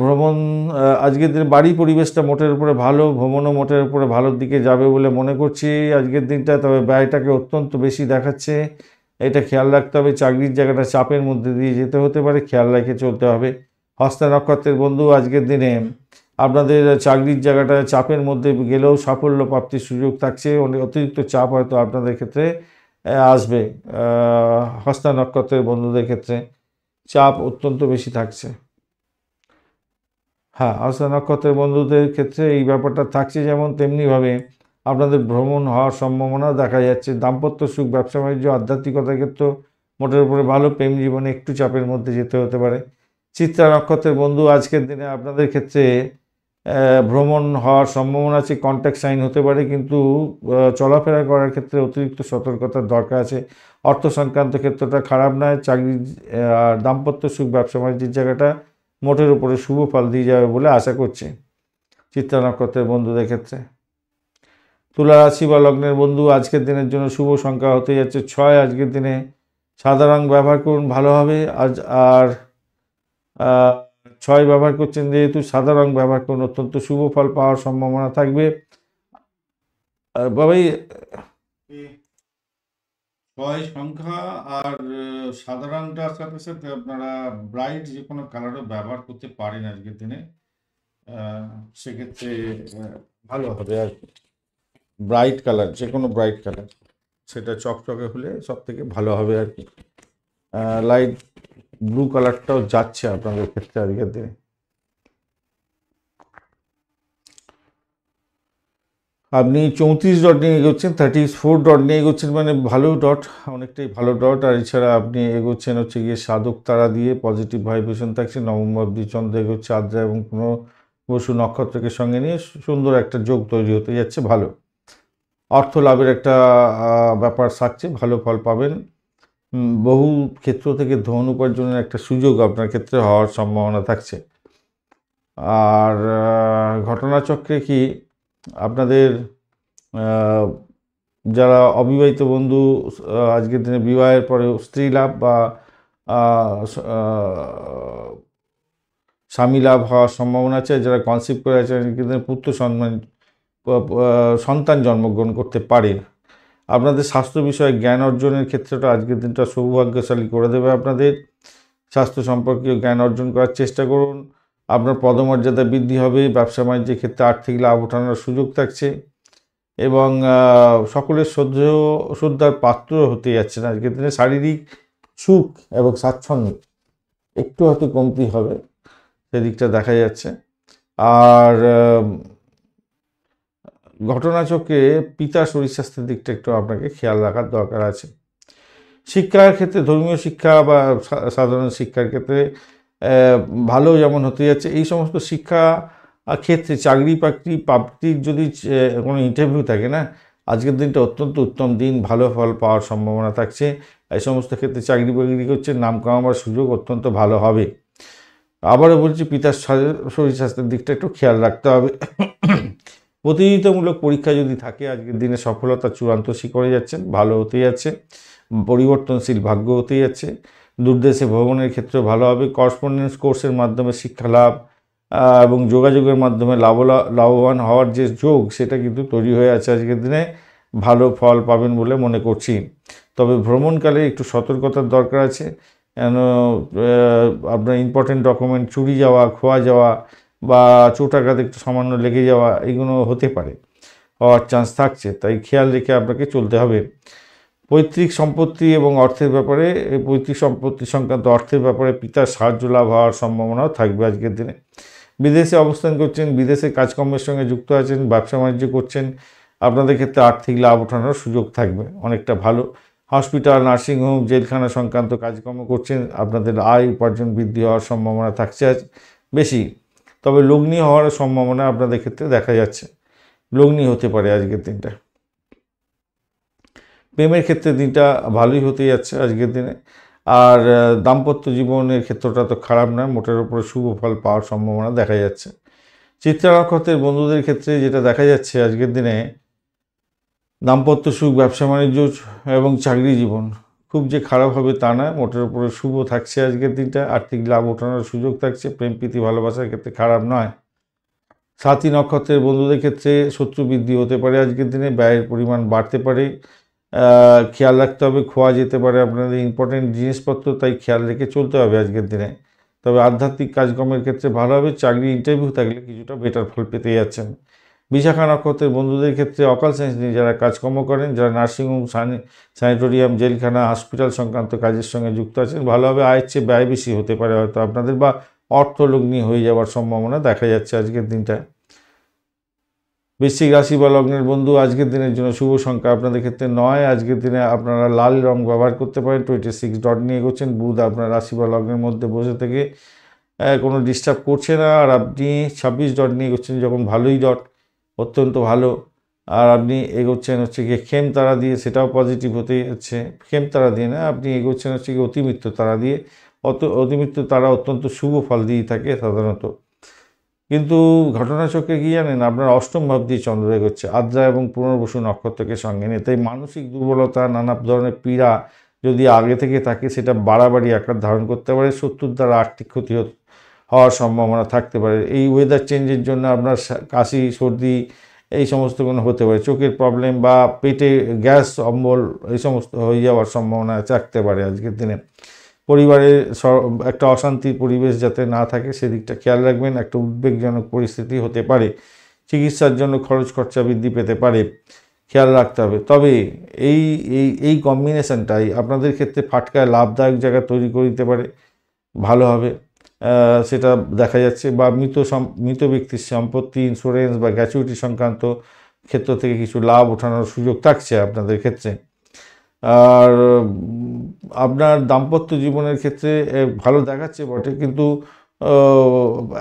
আজকের দিনে বাড়ি পরিবেশটা মোটের উপরে ভালো, ভ্রমণও মোটের উপরে ভালোর দিকে যাবে বলে মনে করছি আজকের দিনটা। তবে ব্যয়টাকে অত্যন্ত বেশি দেখাচ্ছে, এটা খেয়াল রাখতে হবে। চাকরির জায়গাটা চাপের মধ্যে দিয়ে যেতে হতে পারে, খেয়াল রেখে চলতে হবে। হস্তা নক্ষত্রের বন্ধু আজকের দিনে আপনাদের চাকরির জায়গাটা চাপের মধ্যে গেলেও সাফল্য প্রাপ্তির সুযোগ থাকছে। অতিরিক্ত চাপ হয়তো আপনাদের ক্ষেত্রে আসবে। হস্তা নক্ষত্রের বন্ধুদের ক্ষেত্রে চাপ অত্যন্ত বেশি থাকছে। হ্যাঁ, হস্তা নক্ষত্রের বন্ধুদের ক্ষেত্রে এই ব্যাপারটা থাকছে, যেমন তেমনিভাবে আপনাদের ভ্রমণ হওয়ার সম্ভাবনা দেখা যাচ্ছে। দাম্পত্য সুখ, ব্যবসা বাণিজ্য, আধ্যাত্মিকতার ক্ষেত্রে মোটের উপরে ভালো। প্রেম জীবনে একটু চাপের মধ্যে যেতে হতে পারে। চিত্রা নক্ষত্রের বন্ধু আজকের দিনে আপনাদের ক্ষেত্রে ভ্রমণ হওয়ার সম্ভাবনা আছে, কন্ট্যাক্ট সাইন হতে পারে, কিন্তু চলাফেরা করার ক্ষেত্রে অতিরিক্ত সতর্কতার দরকার আছে। অর্থ সংক্রান্ত ক্ষেত্রটা খারাপ নয়। চাকরি আর দাম্পত্য সুখ, ব্যবসা বাণিজ্যের জায়গাটা মোটের উপরে শুভ ফল দিয়ে যাবে বলে আশা করছি চিত্রা নক্ষত্রের বন্ধুদের ক্ষেত্রে। তুলা রাশি বা লগ্নের বন্ধু আজকের দিনের জন্য শুভ সংখ্যা হতে যাচ্ছে 6। আজকের দিনে সাদা রং ব্যবহার করুন, ভালো হবে। আর 6 ব্যবহার করছেন যেহেতু সাদা রং ব্যবহার করুন, অত্যন্ত শুভ ফল পাওয়ার সম্ভাবনা থাকবে। বাবাই 6 সংখ্যা আর সাদা রংটার সাথে সাথে আপনারা ব্রাইট যে কোনো কালারও ব্যবহার করতে পারেন আজকের দিনে, সেক্ষেত্রে ভালো হবে আর কি। ব্রাইট কালার, যে কোনো ব্রাইট কালার, সেটা চকচকে হলে সব থেকে ভালো হবে আর কি। লাইট ব্লু কালারটাও যাচ্ছে আপনাদের ক্ষেত্রে আজকের দিনে। আপনি 34 ডট নিয়ে এগোচ্ছেন, 34 ডট নিয়ে এগোচ্ছেন, মানে ভালো ডট, অনেকটাই ভালো ডট। আর এছাড়া আপনি এগোচ্ছেন হচ্ছে গিয়ে সাধক তারা দিয়ে, পজিটিভ ভাইব্রেশন থাকছে। নবম অবধি চন্দ্র এগোচ্ছে আদ্রা এবং কোনো বসু নক্ষত্রকে সঙ্গে নিয়ে সুন্দর একটা যোগ তৈরি হতে যাচ্ছে, ভালো। অর্থ লাভের একটা ব্যাপার থাকছে, ভালো ফল পাবেন। বহু ক্ষেত্র থেকে ধন উপার্জনের একটা সুযোগ আপনার ক্ষেত্রে হওয়ার সম্ভাবনা থাকছে। আর ঘটনাচক্রে কি আপনাদের যারা অবিবাহিত বন্ধু আজকের দিনে বিবাহের পরে স্ত্রী লাভ বা স্বামী লাভ হওয়ার সম্ভাবনা আছে। যারা কনসিভ করে আছে আজকের দিনে পুত্র সন্তান জন্মগ্রহণ করতে পারে। আপনাদের স্বাস্থ্য বিষয়ে জ্ঞান অর্জনের ক্ষেত্রটা আজকের দিনটা সৌভাগ্যশালী করে দেবে আপনাদের। স্বাস্থ্য সম্পর্কীয় জ্ঞান অর্জন করার চেষ্টা করুন, আপনার পদমর্যাদা বৃদ্ধি হবে। ব্যবসা বাণিজ্যের ক্ষেত্রে আর্থিক লাভ ওঠানোর সুযোগ থাকছে এবং সকলের শ্রদ্ধার পাত্র হতে যাচ্ছেন আজকের দিনে। শারীরিক সুখ এবং স্বাচ্ছন্দ্য একটু হয়তো কমতি হবে, সেদিকটা দেখা যাচ্ছে। আর ঘটনাচক্রে পিতার শরীর স্বাস্থ্যের দিকটা একটু আপনাকে খেয়াল রাখার দরকার আছে। শিক্ষার ক্ষেত্রে, ধর্মীয় শিক্ষা বা সাধারণ শিক্ষার ক্ষেত্রে ভালো যেমন হতে যাচ্ছে। এই সমস্ত শিক্ষা ক্ষেত্রে চাকরি প্রাপ্তির যদি কোনো ইন্টারভিউ থাকে না, আজকের দিনটা অত্যন্ত উত্তম দিন, ভালো ফল পাওয়ার সম্ভাবনা থাকছে। এই সমস্ত ক্ষেত্রে চাকরি বাকরি করছে, নাম কামাবার সুযোগ অত্যন্ত ভালো হবে। আবারও বলছি, পিতার শরীর স্বাস্থ্যের দিকটা একটু খেয়াল রাখতে হবে। প্রতিযোগিতামূলক পরীক্ষা যদি থাকে আজকের দিনে সফলতা চূড়ান্ত শিখরে যাচ্ছেন, ভালো হতে যাচ্ছে। পরিবর্তনশীল ভাগ্য হতে যাচ্ছে। দূরদেশে ভ্রমণের ক্ষেত্রে ভালো হবে। করসপন্ডেন্স কোর্সের মাধ্যমে শিক্ষা লাভ এবং যোগাযোগের মাধ্যমে লাভবান হওয়ার যে যোগ, সেটা কিন্তু তৈরি হয়ে আছে আজকের দিনে, ভালো ফল পাবেন বলে মনে করছি। তবে ভ্রমণকালে একটু সতর্কতার দরকার আছে, কেন আপনার ইম্পর্টেন্ট ডকুমেন্ট চুরি যাওয়া, খোয়া যাওয়া বা চোটাঘাত একটু সামান্য লেগে যাওয়া, এগুলো হতে পারে, হওয়ার চান্স থাকছে। তাই খেয়াল রেখে আপনাকে চলতে হবে। পৈতৃক সম্পত্তি এবং অর্থের ব্যাপারে, পৈতৃক সম্পত্তি সংক্রান্ত অর্থের ব্যাপারে পিতার সাহায্য লাভ হওয়ার সম্ভাবনাও থাকবে আজকের দিনে। বিদেশে অবস্থান করছেন, বিদেশে কাজকর্মের সঙ্গে যুক্ত আছেন, ব্যবসা বাণিজ্য করছেন, আপনাদের ক্ষেত্রে আর্থিক লাভ ওঠানোর সুযোগ থাকবে, অনেকটা ভালো। হসপিটাল, নার্সিংহোম, জেলখানা সংক্রান্ত কাজকর্ম করছেন, আপনাদের আয় উপার্জন বৃদ্ধি হওয়ার সম্ভাবনা থাকছে আজ বেশি। তবে লগ্নি হওয়ার সম্ভাবনা আপনাদের ক্ষেত্রে দেখা যাচ্ছে, লগ্নি হতে পারে আজকের দিনটা। প্রেমের ক্ষেত্রে দিনটা ভালোই হতে যাচ্ছে আজকের দিনে। আর দাম্পত্য জীবনের ক্ষেত্রটা তো খারাপ নয়, মোটের উপরে শুভ ফল পাওয়ার সম্ভাবনা দেখা যাচ্ছে। চিত্রা নক্ষত্রের বন্ধুদের ক্ষেত্রে যেটা দেখা যাচ্ছে আজকের দিনে, দাম্পত্য সুখ, ব্যবসা বাণিজ্য এবং চাকরি জীবন খুব যে খারাপ হবে তা নয়, মোটের উপরে শুভ থাকছে আজকের দিনটা। আর্থিক লাভ ওঠানোর সুযোগ থাকছে, প্রেম প্রীতি ভালোবাসার ক্ষেত্রে খারাপ নয়। সাথী নক্ষত্রের বন্ধুদের ক্ষেত্রে শত্রু বৃদ্ধি হতে পারে আজকের দিনে, ব্যয়ের পরিমাণ বাড়তে পারে, খেয়াল রাখতে হবে, খোয়া যেতে পারে আপনাদের ইম্পর্টেন্ট জিনিসপত্র, তাই খেয়াল রেখে চলতে হবে আজকের দিনে। তবে আধ্যাত্মিক কাজকর্মের ক্ষেত্রে ভালো হবে, চাকরি ইন্টারভিউ থাকলে কিছুটা বেটার ফল পেতে যাচ্ছেন। বিশাখা নক্ষত্রের বন্ধুদের ক্ষেত্রে অকাল সায়েন্স নিয়ে যারা কাজকর্ম করেন, যারা নার্সিংহোম, স্যানিটোরিয়াম, জেলখানা, হসপিটাল সংক্রান্ত কাজের সঙ্গে যুক্ত আছেন, ভালোভাবে আয়ের চেয়ে ব্যয় বেশি হতে পারে হয়তো আপনাদের, বা অর্থলগ্নি হয়ে যাওয়ার সম্ভাবনা দেখা যাচ্ছে আজকের দিনটায়। বৃশ্চিক রাশি বা লগ্নের বন্ধু, আজকের দিনের জন্য শুভ সংখ্যা আপনাদের ক্ষেত্রে 9। আজকের দিনে আপনারা লাল রং ব্যবহার করতে পারেন। 26 ডট নিয়ে এগোচ্ছেন। বুধ আপনার রাশি বা লগ্নের মধ্যে বসে থেকে কোনো ডিস্টার্ব করছে না, আর আপনি 26 ডট নিয়ে এগোচ্ছেন যখন, ভালোই ডট, অত্যন্ত ভালো। আর আপনি এগোচ্ছেন হচ্ছে গিয়ে খেম তারা দিয়ে, সেটাও পজিটিভ হতে যাচ্ছে। খেম তারা দিয়ে না, আপনি এগোচ্ছেন হচ্ছে গিয়ে অতিমিত্র তারা দিয়ে। অতিমিত্র তারা অত্যন্ত শুভ ফল দিয়ে থাকে সাধারণত। কিন্তু ঘটনাচক্রে কি জানেন, আপনার অষ্টম ভাব দিয়ে চন্দ্র এগোচ্ছে, আদ্রা এবং পুনর্বসু নক্ষত্রকে সঙ্গে নিয়ে। তাই মানসিক দুর্বলতা, নানা ধরনের পীড়া যদি আগে থেকে থাকে, সেটা বাড়াবাড়ি আকার ধারণ করতে পারে। শত্রুর দ্বারা আর্থিক ক্ষতি হওয়ার সম্ভাবনা থাকতে পারে। এই ওয়েদার চেঞ্জের জন্য আপনার কাশি, সর্দি এই সমস্ত কোনো হতে পারে। চোখের প্রবলেম বা পেটে গ্যাস, অম্বল এই সমস্ত হয়ে যাওয়ার সম্ভাবনা থাকতে পারে আজকের দিনে। পরিবারে একটা অশান্তির পরিবেশ যাতে না থাকে সেদিকটা খেয়াল রাখবেন। একটা উদ্বেগজনক পরিস্থিতি হতে পারে। চিকিৎসার জন্য খরচ খরচা বৃদ্ধি পেতে পারে, খেয়াল রাখতে হবে। তবে এই এই এই কম্বিনেশনটাই আপনাদের ক্ষেত্রে ফাটকায় লাভদায়ক জায়গা তৈরি করে দিতে পারে, ভালো হবে সেটা দেখা যাচ্ছে। বা মৃত ব্যক্তির সম্পত্তি, ইন্স্যুরেন্স বা গ্র্যাচুইটি সংক্রান্ত ক্ষেত্র থেকে কিছু লাভ ওঠানোর সুযোগ থাকছে আপনাদের ক্ষেত্রে। আর আপনার দাম্পত্য জীবনের ক্ষেত্রে ভালো দেখাচ্ছে বটে, কিন্তু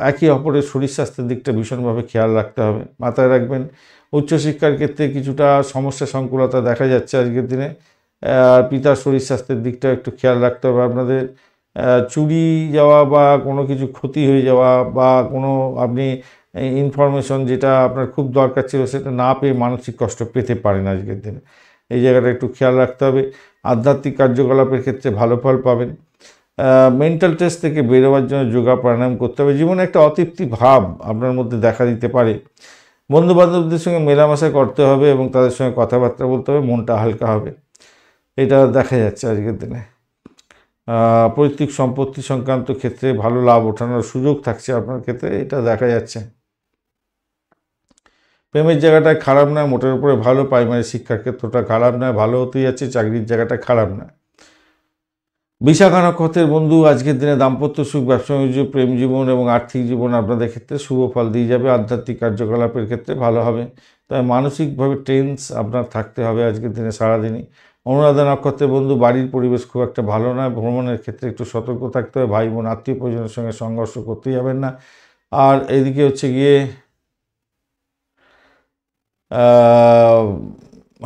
একে অপরের শরীর স্বাস্থ্যের দিকটা ভীষণভাবে খেয়াল রাখতে হবে, মাথায় রাখবেন। উচ্চশিক্ষার ক্ষেত্রে কিছুটা সমস্যা সংকুলতা দেখা যাচ্ছে আজকের দিনে। আর পিতার শরীর স্বাস্থ্যের দিকটা একটু খেয়াল রাখতে হবে আপনাদের। চুরি যাওয়া বা কোনো কিছু ক্ষতি হয়ে যাওয়া, বা কোনো আপনি ইনফরমেশন যেটা আপনার খুব দরকার ছিল সেটা না পেয়ে মানসিক কষ্ট পেতে পারেন আজকের দিনে। এই জায়গাটা একটু খেয়াল রাখতে হবে। আধ্যাত্মিক কার্যকলাপের ক্ষেত্রে ভালো ফল পাবেন। মেন্টাল স্ট্রেস থেকে বেরোবার জন্য যোগা প্রাণায়াম করতে হবে। জীবনে একটা অতৃপ্তি ভাব আপনার মধ্যে দেখা দিতে পারে। বন্ধুবান্ধবদের সঙ্গে মেলামেশা করতে হবে এবং তাদের সঙ্গে কথাবার্তা বলতে হবে, মনটা হালকা হবে, এটা দেখা যাচ্ছে আজকের দিনে। পৈতৃক সম্পত্তি সংক্রান্ত ক্ষেত্রে ভালো লাভ ওঠানোর সুযোগ থাকছে আপনার ক্ষেত্রে, এটা দেখা যাচ্ছে। প্রেমের জায়গাটা খারাপ নয়, মোটের উপরে ভালো। প্রাইমারি শিক্ষার ক্ষেত্রটা খারাপ নয়, ভালো হতে যাচ্ছে। চাকরির জায়গাটা খারাপ নয়। বিশাখা নক্ষত্রের বন্ধু, আজকের দিনে দাম্পত্য সুখ, ব্যবসা বাণিজ্য, প্রেম জীবন এবং আর্থিক জীবন আপনাদের ক্ষেত্রে শুভ ফল দিয়ে যাবে। আধ্যাত্মিক কার্যকলাপের ক্ষেত্রে ভালো হবে। তাই মানসিকভাবে টেন্স আপনার থাকতে হবে আজকের দিনে সারাদিনই। অনুরাধা নক্ষত্রের বন্ধু, বাড়ির পরিবেশ খুব একটা ভালো নয়। ভ্রমণের ক্ষেত্রে একটু সতর্ক থাকতে হবে। ভাই বোন, আত্মীয় পরিজনের সঙ্গে সংঘর্ষ করতে যাবেন না। আর এদিকে হচ্ছে গিয়ে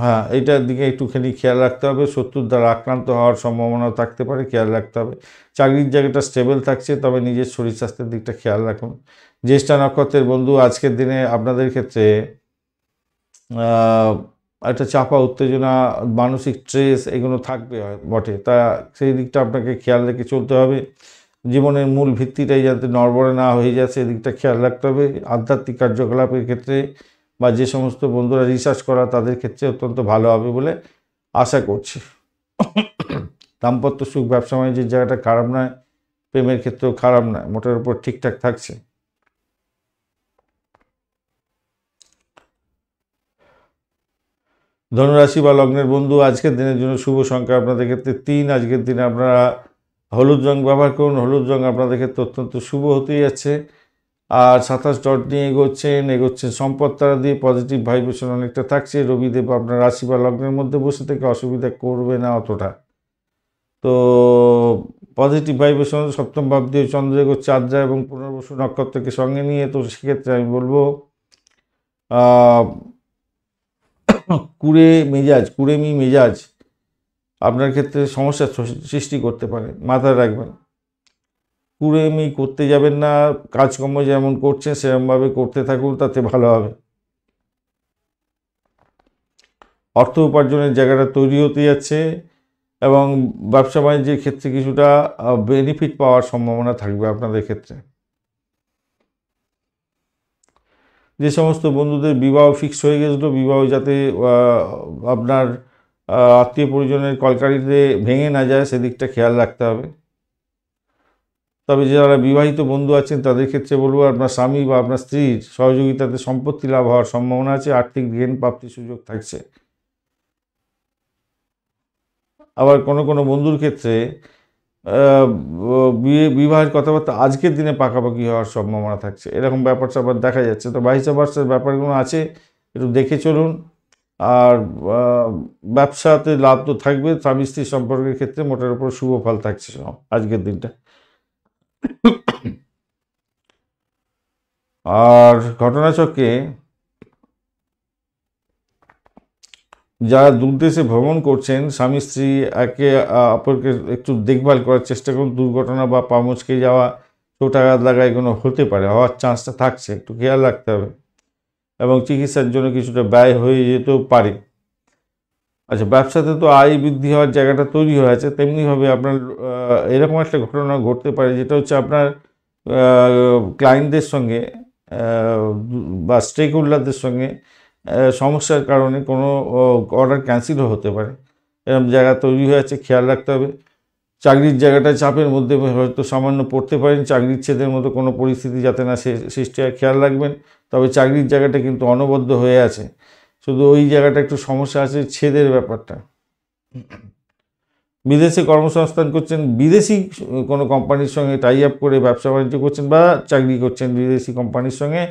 হ্যাঁ, এইটার দিকে একটুখানি খেয়াল রাখতে হবে। শত্রুর দ্বারা আক্রান্ত হওয়ার সম্ভাবনাও থাকতে পারে, খেয়াল রাখতে হবে। চাকরির জায়গাটা স্টেবল থাকছে, তবে নিজের শরীর স্বাস্থ্যের দিকটা খেয়াল রাখুন। জ্যেষ্ঠা নক্ষত্রের বন্ধু, আজকের দিনে আপনাদের ক্ষেত্রে একটা চাপা, উত্তেজনা, মানসিক স্ট্রেস এগুলো থাকবে বটে, তা সেই দিকটা আপনাকে খেয়াল রেখে চলতে হবে। জীবনের মূল ভিত্তিটাই যাতে নড়বড়ে না হয়ে যায় সেদিকটা খেয়াল রাখতে হবে। আধ্যাত্মিক কার্যকলাপের ক্ষেত্রে বা যে সমস্ত বন্ধুরা রিসার্চ করা তাদের ক্ষেত্রে অত্যন্ত ভালো হবে বলে আশা করছি। দাম্পত্য সুখ, ব্যবসা বাণিজ্যের জায়গাটা খারাপ নয়, প্রেমের ক্ষেত্রেও খারাপ নয়, মোটের উপর ঠিকঠাক থাকছে। ধনুরাশি বা লগ্নের বন্ধু, আজকের দিনের জন্য শুভ সংখ্যা আপনাদের ক্ষেত্রে 3। আজকের দিনে আপনারা হলুদ রং ব্যবহার করুন। হলুদ রং আপনাদের ক্ষেত্রে অত্যন্ত শুভ হতে যাচ্ছে। আর 27 ডট নিয়ে এগোচ্ছেন সম্পদ তারা দিয়ে, পজিটিভ ভাইব্রেশন অনেকটা থাকছে। রবিদেব আপনার রাশি বা লগ্নের মধ্যে বসে থেকে অসুবিধা করবে না অতটা। তো পজিটিভ ভাইব্রেশন, সপ্তম ভাব দিয়ে চন্দ্র এগোচ্ছে আদ্রা এবং পুনর্বসু নক্ষত্রকে সঙ্গে নিয়ে। তো সেক্ষেত্রে আমি বলবো কুড়েমি মেজাজ আপনার ক্ষেত্রে সমস্যার সৃষ্টি করতে পারে, মাথায় রাখবেন। কুড়েমি করতে যাবেন না, কাজকর্ম যেমন করছেন সেরকমভাবে করতে থাকুন, তাতে ভালো হবে। অর্থ উপার্জনের জায়গাটা তৈরি হতে যাচ্ছে এবং ব্যবসা বাণিজ্যের ক্ষেত্রে কিছুটা বেনিফিট পাওয়ার সম্ভাবনা থাকবে আপনাদের ক্ষেত্রে। যে সমস্ত বন্ধুদের বিবাহ ফিক্স হয়ে গেছিলো, বিবাহ যাতে আপনার আত্মীয় পরিজনের কলকারিতে ভেঙে না যায় সেদিকটা খেয়াল রাখতে হবে। তবে যারা বিবাহিত বন্ধু আছেন তাদের ক্ষেত্রে বলবো আপনার স্বামী বা আপনার স্ত্রীর সহযোগিতাতে সম্পত্তি লাভ হওয়ার সম্ভাবনা আছে, আর্থিক জ্ঞান প্রাপ্তির সুযোগ থাকছে। আবার কোনো কোনো বন্ধুর ক্ষেত্রে বিবাহের কথাবার্তা আজকের দিনে পাকাপাকি হওয়ার সম্ভাবনা থাকছে, এরকম ব্যাপার স্যাপার দেখা যাচ্ছে। তো ভাইস ভার্সার ব্যাপারগুলো আছে, একটু দেখে চলুন। আর ব্যবসাতে লাভ তো থাকবে। স্বামী স্ত্রীর সম্পর্কের ক্ষেত্রে মোটের উপর শুভ ফল থাকছে আজকের দিনটা। আর ঘটনাচক্রে যারা দূরদেশে ভ্রমণ করছেন, স্বামী স্ত্রী একে অপরকে একটু দেখভাল করার চেষ্টা করুন। দুর্ঘটনা বা পা মুচকে যাওয়া, চোট আঘাত লাগা এগুলো হতে পারে, হওয়ার চান্সটা থাকছে, একটু খেয়াল রাখতে হবে। এবং চিকিৎসার জন্য কিছুটা ব্যয় হয়ে যেতেও পারে। আচ্ছা, ব্যবসাতে তো আয় বৃদ্ধি হওয়ার জায়গাটা তৈরি হয়ে আছে, তেমনিভাবে আপনার এরকম একটা ঘটনা ঘটতে পারে যেটা হচ্ছে আপনার ক্লায়েন্টদের সঙ্গে বা স্টেক হোল্ডারদের সঙ্গে সমস্যার কারণে কোনো অর্ডার ক্যান্সেলও হতে পারে, এরকম জায়গা তৈরি হয়ে আছে, খেয়াল রাখতে হবে। চাকরির জায়গাটা চাপের মধ্যে হয়তো সামান্য পড়তে পারেন, চাকরির ছেদের মতো কোনো পরিস্থিতি যাতে না সৃষ্টি হয় খেয়াল রাখবেন। তবে চাকরির জায়গাটা কিন্তু অনবদ্য হয়ে আছে, শুধু ওই জায়গাটা একটু সমস্যা আছে, ছেদের ব্যাপারটা। বিদেশে কর্মসংস্থান করছেন, বিদেশি কোনো কোম্পানির সঙ্গে টাই আপ করে ব্যবসা বাণিজ্য করছেন বা চাকরি করছেন বিদেশি কোম্পানির সঙ্গে,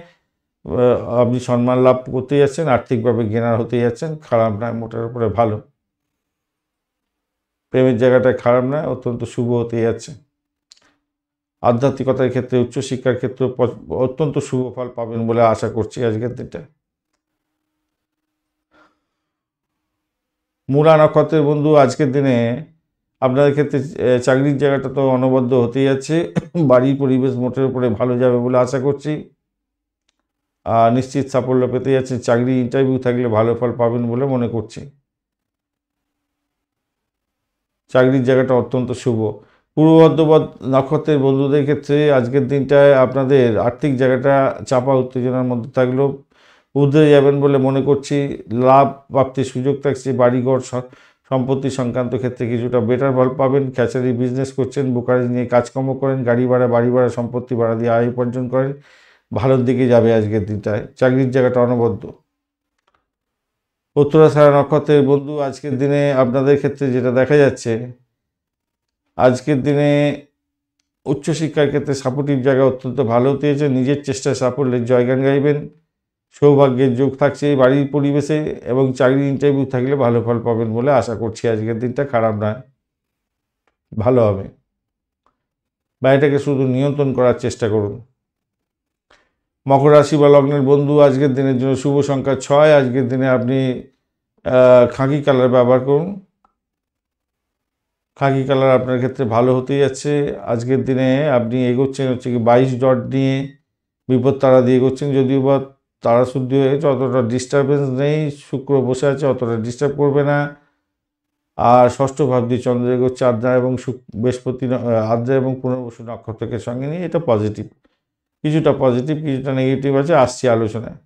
আপনি সম্মান লাভ করতে যাচ্ছেন, আর্থিকভাবে জ্ঞানার হতে যাচ্ছেন, খারাপ নয়, মোটের উপরে ভালো। প্রেমের জায়গাটা খারাপ নয়, অত্যন্ত শুভ হতে যাচ্ছে। আধ্যাত্মিকতার ক্ষেত্রে, উচ্চশিক্ষার ক্ষেত্রে অত্যন্ত শুভ ফল পাবেন বলে আশা করছি আজকের দিনটা। মূলা নক্ষত্রের বন্ধু, আজকের দিনে আপনাদের ক্ষেত্রে চাকরির জায়গাটা তো অনবদ্য হতেই যাচ্ছে, বাড়ির পরিবেশ মোটের উপরে ভালো যাবে বলে আশা করছি। আর নিশ্চিত সাফল্য পেতে যাচ্ছেন, চাকরি ইন্টারভিউ থাকলে ভালো ফল পাবেন বলে মনে করছি। চাকরির জায়গাটা অত্যন্ত শুভ। পূর্ব বর্ধমান নক্ষত্রের বন্ধুদের ক্ষেত্রে আজকের দিনটায় আপনাদের আর্থিক জায়গাটা চাপা উত্তেজনার মধ্যে থাকলেও উধরে যাবেন বলে মনে করছি। লাভ প্রাপ্তির সুযোগ থাকছে, বাড়িঘর সম্পত্তি সংক্রান্ত ক্ষেত্রে কিছুটা বেটার ফল পাবেন। ক্যাচারি বিজনেস করছেন, ব্রোকারেজ নিয়ে কাজকর্ম করেন, গাড়ি ভাড়া, বাড়ি ভাড়া, সম্পত্তি ভাড়া দিয়ে আয় উপার্জন করেন, ভালোর দিকে যাবে আজকের দিনটায়। চাকরির জায়গাটা অনবদ্য। উত্তরাষাঢ়া নক্ষত্রের বন্ধু, আজকের দিনে আপনাদের ক্ষেত্রে যেটা দেখা যাচ্ছে, আজকের দিনে উচ্চশিক্ষার ক্ষেত্রে সাপোর্টিভ জায়গা অত্যন্ত ভালো হতে হয়েছে। নিজের চেষ্টায় সাফল্যের জয়গান গাইবেন, সৌভাগ্যের যোগ থাকছে বাড়ির পরিবেশে, এবং চাকরির ইন্টারভিউ থাকলে ভালো ফল পাবেন বলে আশা করছি। আজকের দিনটা খারাপ নয়, ভালো হবে। বাড়িটাকে শুধু নিয়ন্ত্রণ করার চেষ্টা করুন। মকর রাশি বা লগ্নের বন্ধু, আজকের দিনের জন্য শুভ সংখ্যা 6। আজকের দিনে আপনি খাকি কালার ব্যবহার করুন। খাকি কালার আপনার ক্ষেত্রে ভালো হতেই যাচ্ছে। আজকের দিনে আপনি এগোচ্ছেন হচ্ছে কি 22 ডট নিয়ে, বিপদ তারা দিয়ে এগোচ্ছেন, যদিও বা তারা শুদ্ধ হয়েছে, অতটা ডিস্টারবেন্স নেই, শুক্র বসে আছে, অতটা ডিস্টার্ব করবে না। আর ষষ্ঠ ভাব দিয়ে চন্দ্র এগোচ্ছে আদ্রা এবং বৃহস্পতি, আদ্রা এবং পুনর্বসু নক্ষত্রকে সঙ্গে নিয়ে, এটা পজিটিভ। কিছুটা পজিটিভ, কিছুটা নেগেটিভ আছে, আসছি আলোচনায়।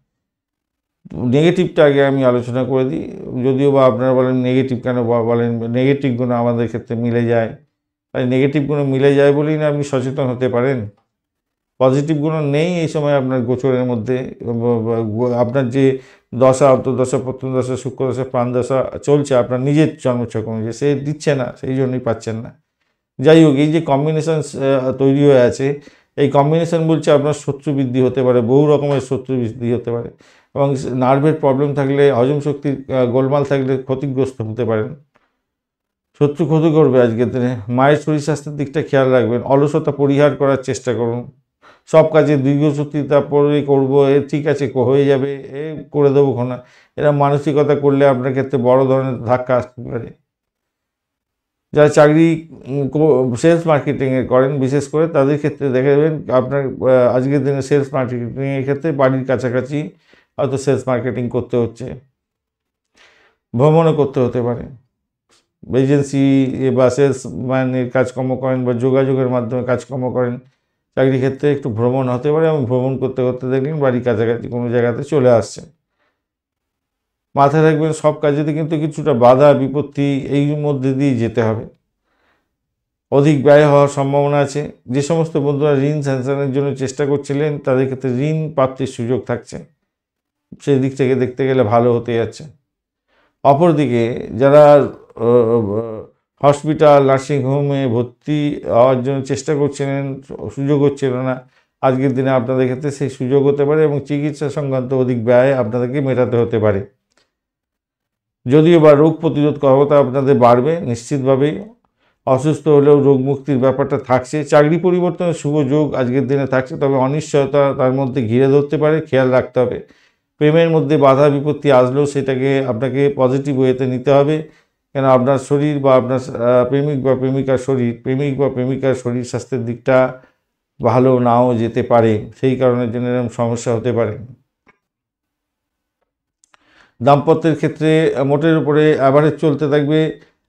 নেগেটিভটা আগে আমি আলোচনা করে দিই, যদিও বা আপনারা বলেন নেগেটিভ কেন বলেন, নেগেটিভগুলো আমাদের ক্ষেত্রে মিলে যায়, তাই নেগেটিভগুলো মিলে যায় বলেই না আপনি সচেতন হতে পারেন। পজিটিভগুলো নেই এই সময় আপনার গোচরের মধ্যে। আপনার যে দশা, অন্তর্দশা, প্রত্যন্তদশা, শুক্রদশা, প্রাণদশা চলছে আপনার নিজের জন্মছক অনুযায়ী, সে দিচ্ছে না, সেই জন্যই পাচ্ছেন না। যাই হোক, এই যে কম্বিনেশন তৈরি হয়ে আছে, এই কম্বিনেশন বলছে আপনার শত্রু বৃদ্ধি হতে পারে, বহু রকমের শত্রু বৃদ্ধি হতে পারে, এবং নার্ভের প্রবলেম থাকলে, হজম শক্তির গোলমাল থাকলে ক্ষতিগ্রস্ত হতে পারেন। শত্রু ক্ষতি করবে আজকের দিনে। মায়ের শরীর স্বাস্থ্যের দিকটা খেয়াল রাখবেন। অলসতা পরিহার করার চেষ্টা করুন। সব কাজে দীর্ঘসূত্রিতা পরে করবো, ঠিক আছে হয়ে যাবে, করে দেবো খোনা, এরা মানসিকতা করলে আপনার ক্ষেত্রে বড় ধরনের ধাক্কা আসতে পারে। যারা চাকরি সেলস মার্কেটিংয়ে করেন বিশেষ করে, তাদের ক্ষেত্রে দেখা যাবেন আপনার আজকের দিনে সেলস মার্কেটিংয়ের ক্ষেত্রে বাড়ির কাছাকাছি হয়তো সেলস মার্কেটিং করতে হচ্ছে, ভ্রমণও করতে হতে পারে। এজেন্সি বা সেলসম্যানের কাজকর্ম করেন বা যোগাযোগের মাধ্যমে কাজকর্ম করেন, চাকরির ক্ষেত্রে একটু ভ্রমণ হতে পারে, এবং ভ্রমণ করতে করতে দেখলেন বাড়ির কাছাকাছি কোনো জায়গাতে চলে আসছে। মাথায় রাখবেন সব কাজেতে কিন্তু কিছুটা বাধা বিপত্তি এই মধ্যে দিয়ে যেতে হবে। অধিক ব্যয় হওয়ার সম্ভাবনা আছে। যে সমস্ত বন্ধুরা ঋণ স্যাংশনের জন্য চেষ্টা করছিলেন, তাদের ক্ষেত্রে ঋণ প্রাপ্তির সুযোগ থাকছে, সেই দিক থেকে দেখতে গেলে ভালো হতে যাচ্ছে। অপরদিকে যারা হসপিটাল নার্সিংহোমে ভর্তি হওয়ার জন্য চেষ্টা করছিলেন, সুযোগ হচ্ছিল না, আজকের দিনে আপনাদের ক্ষেত্রে সেই সুযোগ হতে পারে, এবং চিকিৎসা সংক্রান্ত অধিক ব্যয় আপনাদেরকে মেটাতে হতে পারে। যদিও বা রোগ প্রতিরোধ ক্ষমতা আপনাদের বাড়বে নিশ্চিতভাবেই, অসুস্থ হলেও রোগ মুক্তির ব্যাপারটা থাকছে। চাকরি পরিবর্তনের শুভ যোগ আজকের দিনে থাকছে, তবে অনিশ্চয়তা তার মধ্যে ঘিরে ধরতে পারে, খেয়াল রাখতে হবে। প্রেমের মধ্যে বাধা বিপত্তি আসলেও সেটাকে আপনাকে পজিটিভ ওয়েতে নিতে হবে, কেন আপনার শরীর বা আপনার প্রেমিক বা প্রেমিকার শরীর স্বাস্থ্যের দিকটা ভালো নাও যেতে পারে, সেই কারণের জন্য এরকম সমস্যা হতে পারে। দাম্পত্যের ক্ষেত্রে মোটের উপরে অ্যাভারেজ চলতে থাকবে।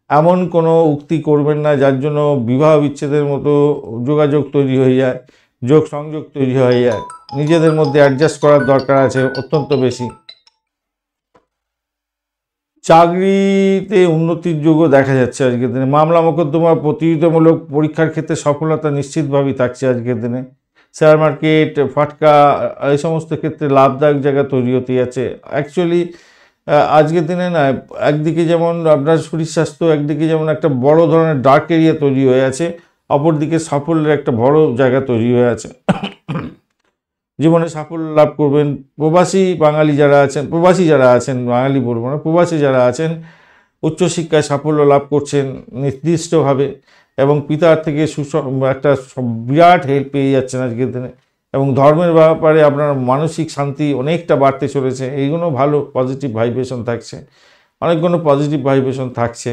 এমন কোনো উক্তি করবেন না যার জন্য বিবাহ বিচ্ছেদের মতো যোগাযোগ তৈরি হয়ে যায়, যোগ সংযোগ তৈরি হয়ে যায়। নিজেদের মধ্যে অ্যাডজাস্ট করার দরকার আছে অত্যন্ত বেশি। চাকরিতে উন্নতির যোগও দেখা যাচ্ছে আজকের দিনে। মামলা মোকদ্দমা প্রতিযোগিতামূলক পরীক্ষার ক্ষেত্রে সফলতা নিশ্চিতভাবেই থাকছে আজকের দিনে। শেয়ার মার্কেট ফাটকা এই সমস্ত ক্ষেত্রে লাভদায়ক জায়গা তৈরি হতে যাচ্ছে। অ্যাকচুয়ালি আজকের দিনে না, একদিকে যেমন আপনার শরীর স্বাস্থ্য, একদিকে যেমন একটা বড় ধরনের ডার্ক এরিয়া তৈরি হয়ে আছে, অপরদিকে সাফল্যের একটা বড় জায়গা তৈরি হয়ে আছে। জীবনে সাফল্য লাভ করবেন। প্রবাসী যারা আছেন, বাঙালি বলবো না, প্রবাসী যারা আছেন, উচ্চশিক্ষায় সাফল্য লাভ করছেন নির্দিষ্টভাবে, এবং পিতার থেকে একটা বিরাট হেল্প পেয়ে যাচ্ছেন আজকের দিনে, এবং ধর্মের ব্যাপারে আপনার মানসিক শান্তি অনেকটা বাড়তে চলেছে। এইগুলো ভালো পজিটিভ ভাইব্রেশন থাকছে, অনেকগুলো পজিটিভ ভাইব্রেশন থাকছে।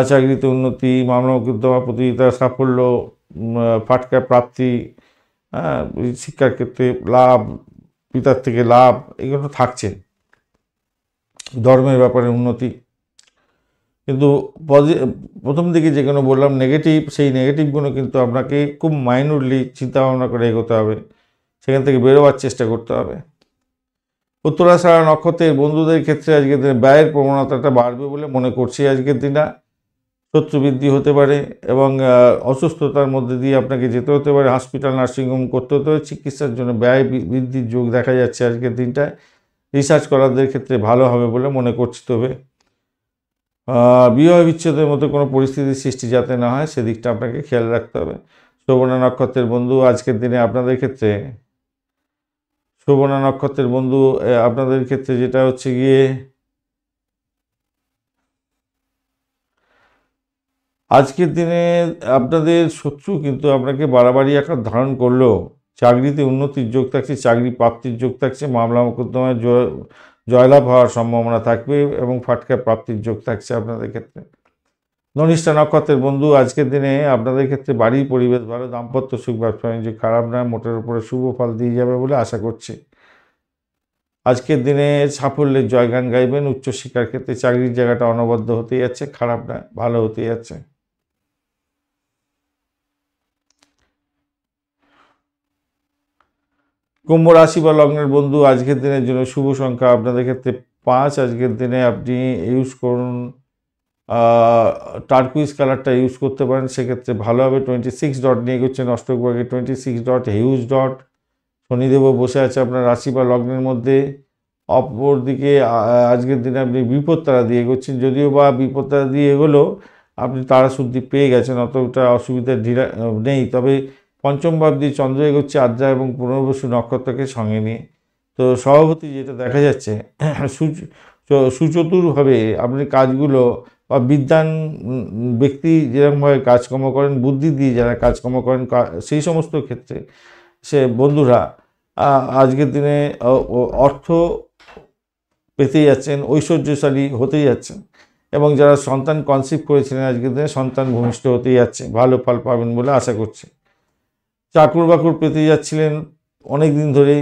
চাকরিতে উন্নতি, মামলা মোকদ্দমা প্রতিযোগিতা সাফল্য, ফাটকা প্রাপ্তি, শিক্ষার ক্ষেত্রে লাভ, পিতার থেকে লাভ, এগুলো থাকছে। ধর্মের ব্যাপারে উন্নতি। কিন্তু প্রথম দিকে যেগুলো বললাম নেগেটিভ, সেই নেগেটিভগুলো কিন্তু আপনাকে খুব মাইনরলি চিন্তা ভাবনা করে এগোতে হবে, সেখান থেকে বেরোবার চেষ্টা করতে হবে। উত্তরাষাঢ়া নক্ষত্রের বন্ধুদের ক্ষেত্রে আজকের দিনে ব্যয়ের প্রবণতাটা বাড়বে বলে মনে করছি। আজকের দিনটা শত্রু বৃদ্ধি হতে পারে, এবং অসুস্থতার মধ্যে দিয়ে আপনাকে যেতে হতে পারে, হসপিটাল নার্সিংহোম করতে হতে পারে। চিকিৎসার জন্য ব্যয় বৃদ্ধির যোগ দেখা যাচ্ছে আজকের দিনটায়। রিসার্চ করারদের ক্ষেত্রে ভালো হবে বলে মনে করছি। তবে বিবাহ বিচ্ছেদের মতো কোনো পরিস্থিতির সৃষ্টি যাতে না হয়, সেদিকটা আপনাকে খেয়াল রাখতে হবে। শ্রবণা নক্ষত্রের বন্ধু আজকের দিনে আপনাদের ক্ষেত্রে, আপনাদের ক্ষেত্রে যেটা হচ্ছে গিয়ে, আজকের দিনে আপনাদের শত্রু কিন্তু আপনাকে বাড়াবাড়ি আকার ধারণ করলেও চাকরিতে উন্নতির যোগ থাকছে, চাকরি প্রাপ্তির যোগ থাকছে, মামলা মোকদ্দমায় জয়লাভ হওয়ার সম্ভাবনা থাকবে, এবং ফাটকা প্রাপ্তির যোগ থাকছে আপনাদের ক্ষেত্রে। ধনিষ্ঠা নক্ষত্রের বন্ধু আজকের দিনে আপনাদের ক্ষেত্রে বাড়ির পরিবেশ ভালো, দাম্পত্য সুখ, ব্যবসা বাণিজ্য খারাপ নয়, মোটের উপরে শুভ ফল দিয়ে যাবে বলে আশা করছি। আজকের দিনে সাফল্যের জয়গান গাইবেন। উচ্চশিক্ষার ক্ষেত্রে চাকরির জায়গাটা অনবদ্য হতে যাচ্ছে, খারাপ নয়, ভালো হতে যাচ্ছে। কুম্ভ রাশি বা লগ্নের বন্ধু আজকের দিনের জন্য শুভ সংখ্যা আপনাদের ক্ষেত্রে 5। আজকের দিনে আপনি ইউজ করুন টার্কুইজ কালারটা ইউজ করতে পারেন, সেক্ষেত্রে ভালো হবে। 26 ডট নিয়ে এগোচ্ছেন অষ্টকভাগে, 26 ডট হিউজ ডট। শনিদেবও বসে আছে আপনার রাশি বা লগ্নের মধ্যে। অপরদিকে আজকের দিনে আপনি বিপদ তারা দিয়ে এগোচ্ছেন, যদিও বা বিপদ তারা দিয়ে এগোলেও আপনি তারা শুদ্ধি পেয়ে গেছেন, অতটা অসুবিধা নেই। তবে পঞ্চম ভাব দিয়ে চন্দ্র এগোচ্ছে আদ্রা এবং পুনর্বসু নক্ষত্রকে সঙ্গে নিয়ে। তো সভাপতি যেটা দেখা যাচ্ছে সুচতুরভাবে আপনি কাজগুলো বা বিদ্বান ব্যক্তি যেরকমভাবে কাজকর্ম করেন, বুদ্ধি দিয়ে যারা কাজকর্ম করেন, সেই সমস্ত ক্ষেত্রে সে বন্ধুরা আজকের দিনে অর্থ পেতে যাচ্ছেন, ঐশ্বর্যশালী হতে যাচ্ছেন, এবং যারা সন্তান কনসিভ করেছিলেন আজকের দিনে সন্তান ভূমিষ্ঠ হতে যাচ্ছে, ভালো ফল পাবেন বলে আশা করছে। চাকর বাকর পেতে যাচ্ছিলেন অনেক দিন ধরে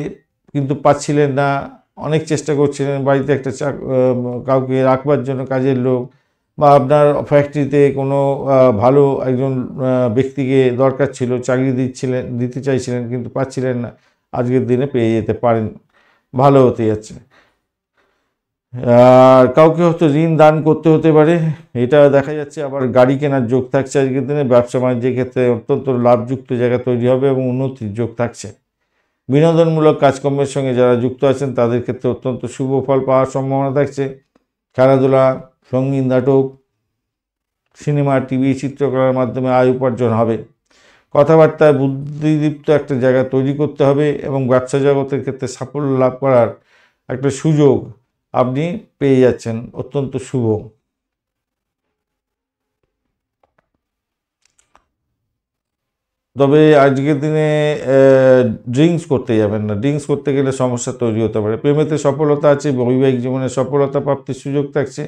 কিন্তু পাচ্ছিলেন না, অনেক চেষ্টা করছিলেন বাড়িতে একটা কাউকে রাখবার জন্য, কাজের লোক, বা আপনার ফ্যাক্টরিতে কোনো ভালো একজন ব্যক্তিকে দরকার ছিল, চাকরি দিতে চাইছিলেন কিন্তু পাচ্ছিলেন না, আজকের দিনে পেয়ে যেতে পারেন, ভালো হতে যাচ্ছে। আর কাউকে হয়তো ঋণ দান করতে হতে পারে, এটা দেখা যাচ্ছে। আবার গাড়ি কেনার যোগ থাকছে আজকের দিনে। ব্যবসা বাণিজ্যের ক্ষেত্রে অত্যন্ত লাভযুক্ত জায়গা তৈরি হবে এবং উন্নতির যোগ থাকছে। বিনোদনমূলক কাজকর্মের সঙ্গে যারা যুক্ত আছেন তাদের ক্ষেত্রে অত্যন্ত শুভ ফল পাওয়ার সম্ভাবনা থাকছে। খেলাধুলা, সঙ্গীত, নাটক, সিনেমা, টিভি, চিত্রকলার মাধ্যমে আয় উপার্জন হবে। কথাবার্তায় বুদ্ধিদীপ্ত একটা জায়গা তৈরি করতে হবে এবং ব্যবসা জগতের ক্ষেত্রে সাফল্য লাভ করার একটা সুযোগ আপনি পেয়ে যাচ্ছেন, অত্যন্ত শুভ। তবে আজকের দিনে ড্রিঙ্কস করতে যাবেন না, ড্রিঙ্কস করতে গেলে সমস্যা তৈরি হতে পারে। প্রেমেতে সফলতা আছে, বৈবাহিক জীবনে সফলতা প্রাপ্তির সুযোগ থাকছে,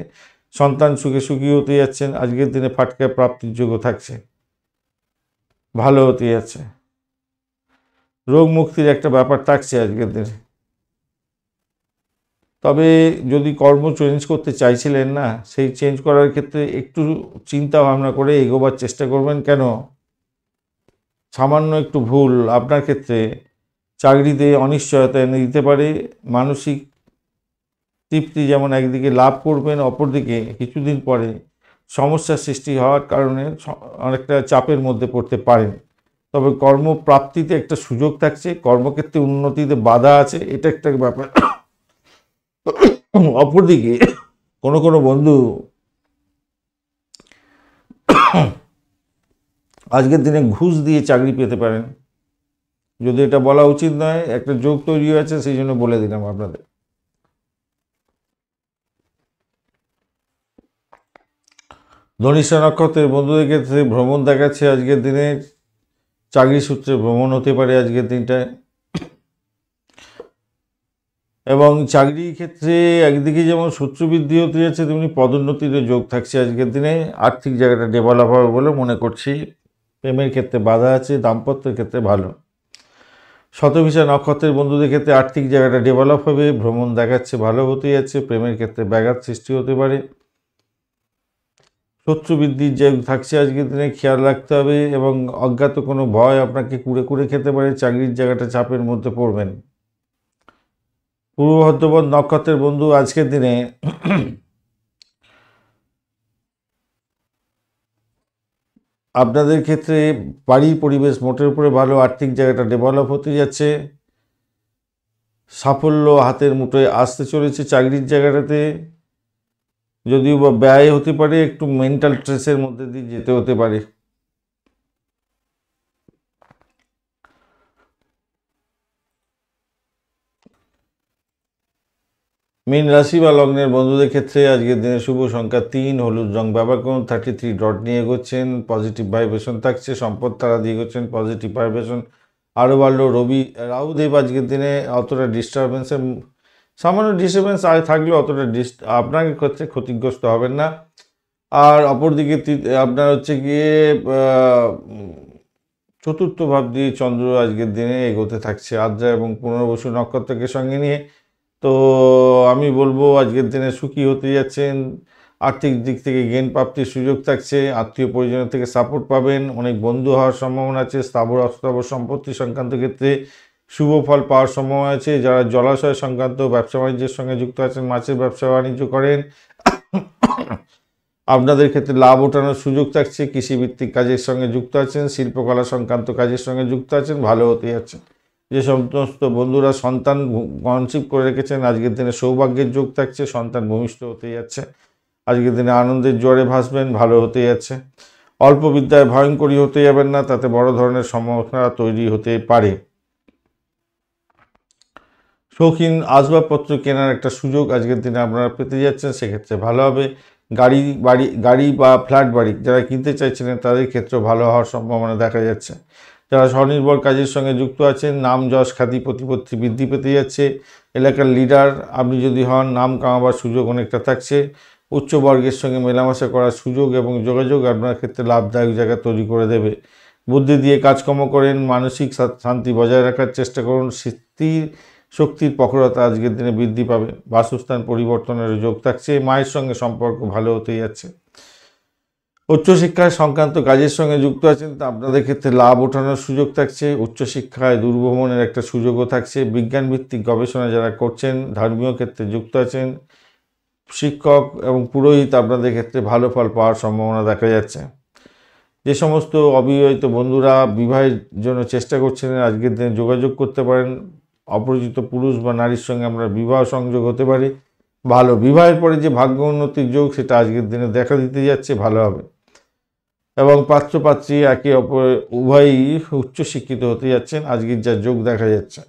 সন্তান সুখে সুখী হতে যাচ্ছেন, আজকের দিনে ফাটকা প্রাপ্তির যোগ্য থাকছে, ভালো হতে যাচ্ছে। রোগ মুক্তির একটা ব্যাপার থাকছে আজকের দিনে। তবে যদি কর্ম চেঞ্জ করতে চাইছিলেন না, সেই চেঞ্জ করার ক্ষেত্রে একটু চিন্তা ভাবনা করে এগোবার চেষ্টা করবেন। কেন? সামান্য একটু ভুল আপনার ক্ষেত্রে চাকরিতে অনিশ্চয়তা এনে দিতে পারে। মানসিক তৃপ্তি যেমন একদিকে লাভ করবেন, অপরদিকে কিছুদিন পরে সমস্যার সৃষ্টি হওয়ার কারণে অনেকটা চাপের মধ্যে পড়তে পারেন। তবে কর্মপ্রাপ্তিতে একটা সুযোগ থাকছে, কর্মক্ষেত্রে উন্নতিতে বাধা আছে, এটা একটা ব্যাপার। অপরদিকে কোনো কোনো বন্ধু আজকের দিনে ঘুষ দিয়ে চাকরি পেতে পারেন। যদি এটা বলা উচিত নয়, একটা যোগ তৈরি হয়েছে, সেই জন্য বলে দিলাম আপনাদের। ধনিষ্ঠা নক্ষত্রের বন্ধুদের ক্ষেত্রে ভ্রমণ দেখাচ্ছে আজকের দিনে, চাকরি সূত্রে ভ্রমণ হতে পারে আজকের দিনটায়। এবং চাকরির ক্ষেত্রে একদিকে যেমন শত্রু বৃদ্ধি হতে যাচ্ছে, তেমনি পদোন্নতির যোগ থাকছে আজকের দিনে। আর্থিক জায়গাটা ডেভেলপ হবে বলে মনে করছি। প্রেমের ক্ষেত্রে বাধা আছে, দাম্পত্যের ক্ষেত্রে ভালো। শতভিষা নক্ষত্রের বন্ধুদের ক্ষেত্রে আর্থিক জায়গাটা ডেভেলপ হবে, ভ্রমণ দেখাচ্ছে, ভালো হতে যাচ্ছে। প্রেমের ক্ষেত্রে ব্যাঘাত সৃষ্টি হতে পারে। শত্রু বৃদ্ধির যোগ থাকছে আজকের দিনে, খেয়াল রাখতে হবে। এবং অজ্ঞাত কোনো ভয় আপনাকে কুড়ে কুড়ে খেতে পারে, চাকরির জায়গাটা চাপের মধ্যে পড়বেন। পূর্ব ভাদ্রপদ নক্ষত্রের বন্ধু আজকের দিনে আপনাদের ক্ষেত্রে বাড়ির পরিবেশ মোটের উপরে ভালো, আর্থিক জায়গাটা ডেভেলপ হতে যাচ্ছে, সাফল্য হাতের মুঠোয় আসতে চলেছে। চাকরির জায়গাটাতে যদিও বা ব্যয় হতে পারে, একটু মেন্টাল স্ট্রেসের মধ্যে দিয়ে যেতে হতে পারে। মীন রাশি বা লগ্নের বন্ধুদের ক্ষেত্রে আজকের দিনে শুভ সংখ্যা 3, হলুদ রং ব্যবহার করুন। 33 ডট নিয়ে এগোচ্ছেন, পজিটিভ ভাইব্রেশন থাকছে। সম্পদ তারা দিয়ে এগোচ্ছেন, পজিটিভ ভাইব্রেশন আরও বাড়লো। রাহুদেব আজকের দিনে অতটা ডিস্টারবেন্সের, সামান্য ডিস্টারবেন্স থাকলেও অতটা আপনার ক্ষেত্রে ক্ষতিগ্রস্ত হবেন না। আর অপরদিকে আপনার হচ্ছে গিয়ে চতুর্থ ভাব দিয়ে চন্দ্র আজকের দিনে এগোতে থাকছে আদ্রা এবং পুনর্বসু নক্ষত্রকে সঙ্গে নিয়ে। তো আমি বলবো আজকের দিনে সুখী হতে যাচ্ছেন, আর্থিক দিক থেকে জ্ঞান প্রাপ্তির সুযোগ থাকছে, আত্মীয় পরিজনের থেকে সাপোর্ট পাবেন, অনেক বন্ধু হওয়ার সম্ভাবনা আছে। স্থাবর অস্থাবর সম্পত্তি সংক্রান্ত ক্ষেত্রে শুভ ফল পাওয়ার সম্ভাবনা আছে। যারা জলাশয় সংক্রান্ত ব্যবসা বাণিজ্যের সঙ্গে যুক্ত আছেন, মাছের ব্যবসা বাণিজ্য করেন, আপনাদের ক্ষেত্রে লাভ ওঠানোর সুযোগ থাকছে। কৃষিভিত্তিক কাজের সঙ্গে যুক্ত আছেন, শিল্পকলা সংক্রান্ত কাজের সঙ্গে যুক্ত আছেন, ভালো হতে যাচ্ছে। যে সমস্ত বন্ধুরা সন্তান কনসিভ করে রেখেছেন, আজকের দিনে সৌভাগ্যের যোগ থাকছে, সন্তান ভূমিষ্ঠ হতে যাচ্ছে, আজকের দিনে আনন্দের জোয়ারে ভাসবেন, ভালো হতে যাচ্ছে। অল্প বিদ্যায় ভয়ঙ্করী হতে যাবেন না, তাতে বড় ধরনের সমস্যা তৈরি হতে পারে। শৌখিন আসবাবপত্র কেনার একটা সুযোগ আজকের দিনে আপনারা পেতে যাচ্ছেন, সেক্ষেত্রে ভালো হবে। গাড়ি বা ফ্ল্যাট বাড়ি যারা কিনতে চাইছিলেন তাদের ক্ষেত্রেও ভালো হওয়ার সম্ভাবনা দেখা যাচ্ছে। যারা স্বনির্ভর কাজের সঙ্গে যুক্ত আছেন, নাম যশ খ্যাতি প্রতিপত্তি বৃদ্ধি পেতে যাচ্ছে। এলাকার লিডার আপনি যদি হন, নাম কামাবার সুযোগ অনেকটা থাকছে। উচ্চবর্গের সঙ্গে মেলামেশা করার সুযোগ এবং যোগাযোগ আপনার ক্ষেত্রে লাভদায়ক জায়গা তৈরি করে দেবে। বুদ্ধি দিয়ে কাজকর্ম করেন, মানসিক শান্তি বজায় রাখার চেষ্টা করুন। শক্তির প্রখরতা আজকের দিনে বৃদ্ধি পাবে। বাসস্থান পরিবর্তনের যোগ থাকছে। মায়ের সঙ্গে সম্পর্ক ভালো হতে যাচ্ছে। উচ্চশিক্ষা সংক্রান্ত কাজের সঙ্গে যুক্ত আছেন, তা আপনাদের ক্ষেত্রে লাভ ওঠানোর সুযোগ থাকছে। উচ্চশিক্ষায় দূরভ্রমণের একটা সুযোগও থাকছে। বিজ্ঞানভিত্তিক গবেষণা যারা করছেন, ধর্মীয় ক্ষেত্রে যুক্ত আছেন, শিক্ষক এবং পুরোহিত আপনাদের ক্ষেত্রে ভালো ফল পাওয়ার সম্ভাবনা দেখা যাচ্ছে। যে সমস্ত অবিবাহিত বন্ধুরা বিবাহের জন্য চেষ্টা করছিলেন, আজকের দিনে যোগাযোগ করতে পারেন। অপরিচিত পুরুষ বা নারীর সঙ্গে আমরা বিবাহ সংযোগ হতে পারে। ভালো বিবাহের পরে যে ভাগ্য উন্নতির যোগ, সেটা আজকের দিনে দেখা দিতে যাচ্ছে, ভালো হবে। এবং পাত্রপাত্রী একে অপর উভয়ই উচ্চশিক্ষিত হতে যাচ্ছেন, আজকের যা যোগ দেখা যাচ্ছে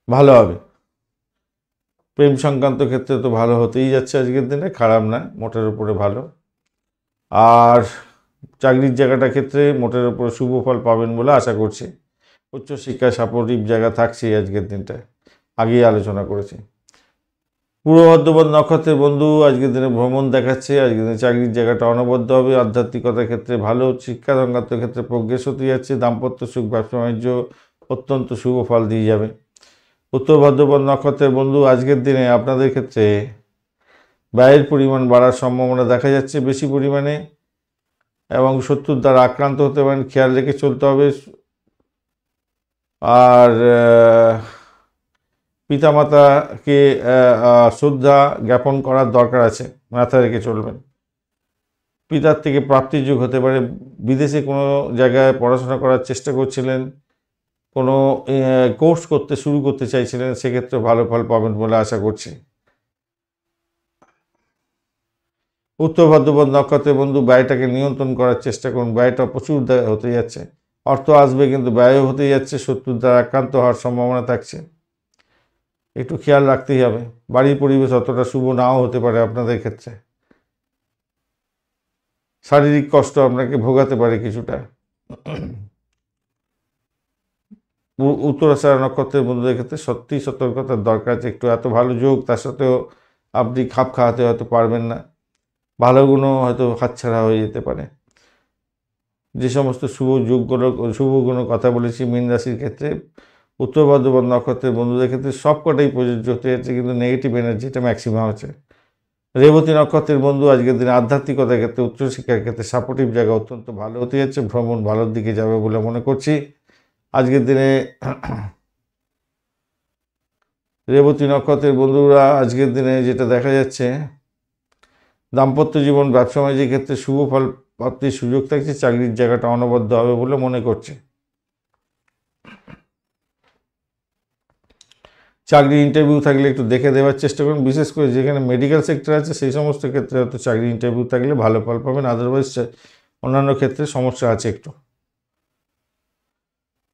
ভালো হবে। প্রেম সংক্রান্ত ক্ষেত্রে তো ভালো হতেই যাচ্ছে আজকের দিনে, খারাপ না, মোটের উপরে ভালো। আর চাকরির জায়গাটার ক্ষেত্রে মোটের উপরে শুভ ফল পাবেন বলে আশা করছি। উচ্চশিক্ষায় সাপোর্টিভ জায়গা থাকছে আজকের দিনটায়, আগেই আলোচনা করেছি। পূর্ব বর্ধমান নক্ষত্রের বন্ধু আজকের দিনে ভ্রমণ দেখাচ্ছে। আজকের দিনে চাকরির জায়গাটা অনবদ্য হবে। আধ্যাত্মিকতার ক্ষেত্রে ভালো, শিক্ষা সংক্রান্ত ক্ষেত্রে প্রোগ্রেস হতে যাচ্ছে। দাম্পত্য সুখ, ব্যবসা বাণিজ্য অত্যন্ত শুভ ফল দিয়ে যাবে। উত্তর বর্ধমান নক্ষত্রের বন্ধু আজকের দিনে আপনাদের ক্ষেত্রে ব্যয়ের পরিমাণ বাড়ার সম্ভাবনা দেখা যাচ্ছে বেশি পরিমাণে, এবং শত্রুর দ্বারা আক্রান্ত হতে পারেন, খেয়াল রেখে চলতে হবে। আর পিতামাতাকে শ্রদ্ধা জ্ঞাপন করার দরকার আছে, মাথায় রেখে চলবেন। পিতার থেকে প্রাপ্তির যুগ হতে পারে। বিদেশে কোনো জায়গায় পড়াশোনা করার চেষ্টা করছিলেন, কোনো কোর্স শুরু করতে চাইছিলেন, সেক্ষেত্রে ভালো ফল পাবেন বলে আশা করছি। উত্তর ভাদ্রপদ নক্ষত্রের বন্ধু ব্যয়টাকে নিয়ন্ত্রণ করার চেষ্টা করুন। ব্যয়টা প্রচুর হতে যাচ্ছে, অর্থ আসবে কিন্তু ব্যয় হতে যাচ্ছে। শত্রুর দ্বারা আক্রান্ত হওয়ার সম্ভাবনা থাকছে, একটু খেয়াল রাখতেই হবে। বাড়ির পরিবেশ অতটা শুভ নাও হতে পারে আপনাদের ক্ষেত্রে। শারীরিক কষ্ট আপনাকে ভোগাতে পারে কিছুটা। উত্তরাষাঢ়া নক্ষত্রের বন্ধুদের ক্ষেত্রে সত্যিই সতর্কতার দরকার আছে একটু। এত ভালো যোগ, তার সাথেও আপনি খাপ খাওয়াতে হয়তো পারবেন না, ভালো গুণও হয়তো হাতছাড়া হয়ে যেতে পারে। যে সমস্ত শুভ গুণ কথা বলেছি মীন রাশির ক্ষেত্রে, উত্তর ভাদ্রপদ নক্ষত্রের বন্ধুদের ক্ষেত্রে সবকটাই প্রযোজ্য হতে যাচ্ছে, কিন্তু নেগেটিভ এনার্জিটা ম্যাক্সিমাম আছে। রেবতী নক্ষত্রের বন্ধু আজকের দিনে আধ্যাত্মিকতার ক্ষেত্রে, উচ্চশিক্ষার ক্ষেত্রে সাপোর্টিভ জায়গা অত্যন্ত ভালো হতে যাচ্ছে। ভ্রমণ ভালোর দিকে যাবে বলে মনে করছি আজকের দিনে। রেবতী নক্ষত্রের বন্ধুরা আজকের দিনে যেটা দেখা যাচ্ছে, দাম্পত্য জীবন, ব্যবসা বাণিজ্যের ক্ষেত্রে শুভ ফল প্রাপ্তির সুযোগ থাকছে। চাকরির জায়গাটা অনবদ্য হবে বলে মনে করছে। চাকরির ইন্টারভিউ থাকলে একটু দেখে দেওয়ার চেষ্টা করুন, বিশেষ করে যেখানে মেডিকেল সেক্টর আছে সেই সমস্ত ক্ষেত্রে হয়তো চাকরির ইন্টারভিউ থাকলে ভালো ফল পাবেন। আদারওয়াইজ অন্যান্য ক্ষেত্রে সমস্যা আছে একটু।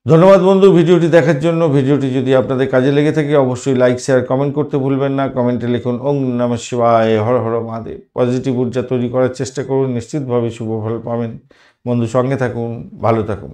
ধন্যবাদ বন্ধু ভিডিওটি দেখার জন্য। ভিডিওটি যদি আপনাদের কাজে লেগে থাকে অবশ্যই লাইক, শেয়ার, কমেন্ট করতে ভুলবেন না। কমেন্টে লিখুন ওং নমঃ শিবায়, হর হর মহাদেব। পজিটিভ ঊর্জা তৈরি করার চেষ্টা করুন, নিশ্চিতভাবে শুভ ফল পাবেন। বন্ধু সঙ্গে থাকুন, ভালো থাকুন।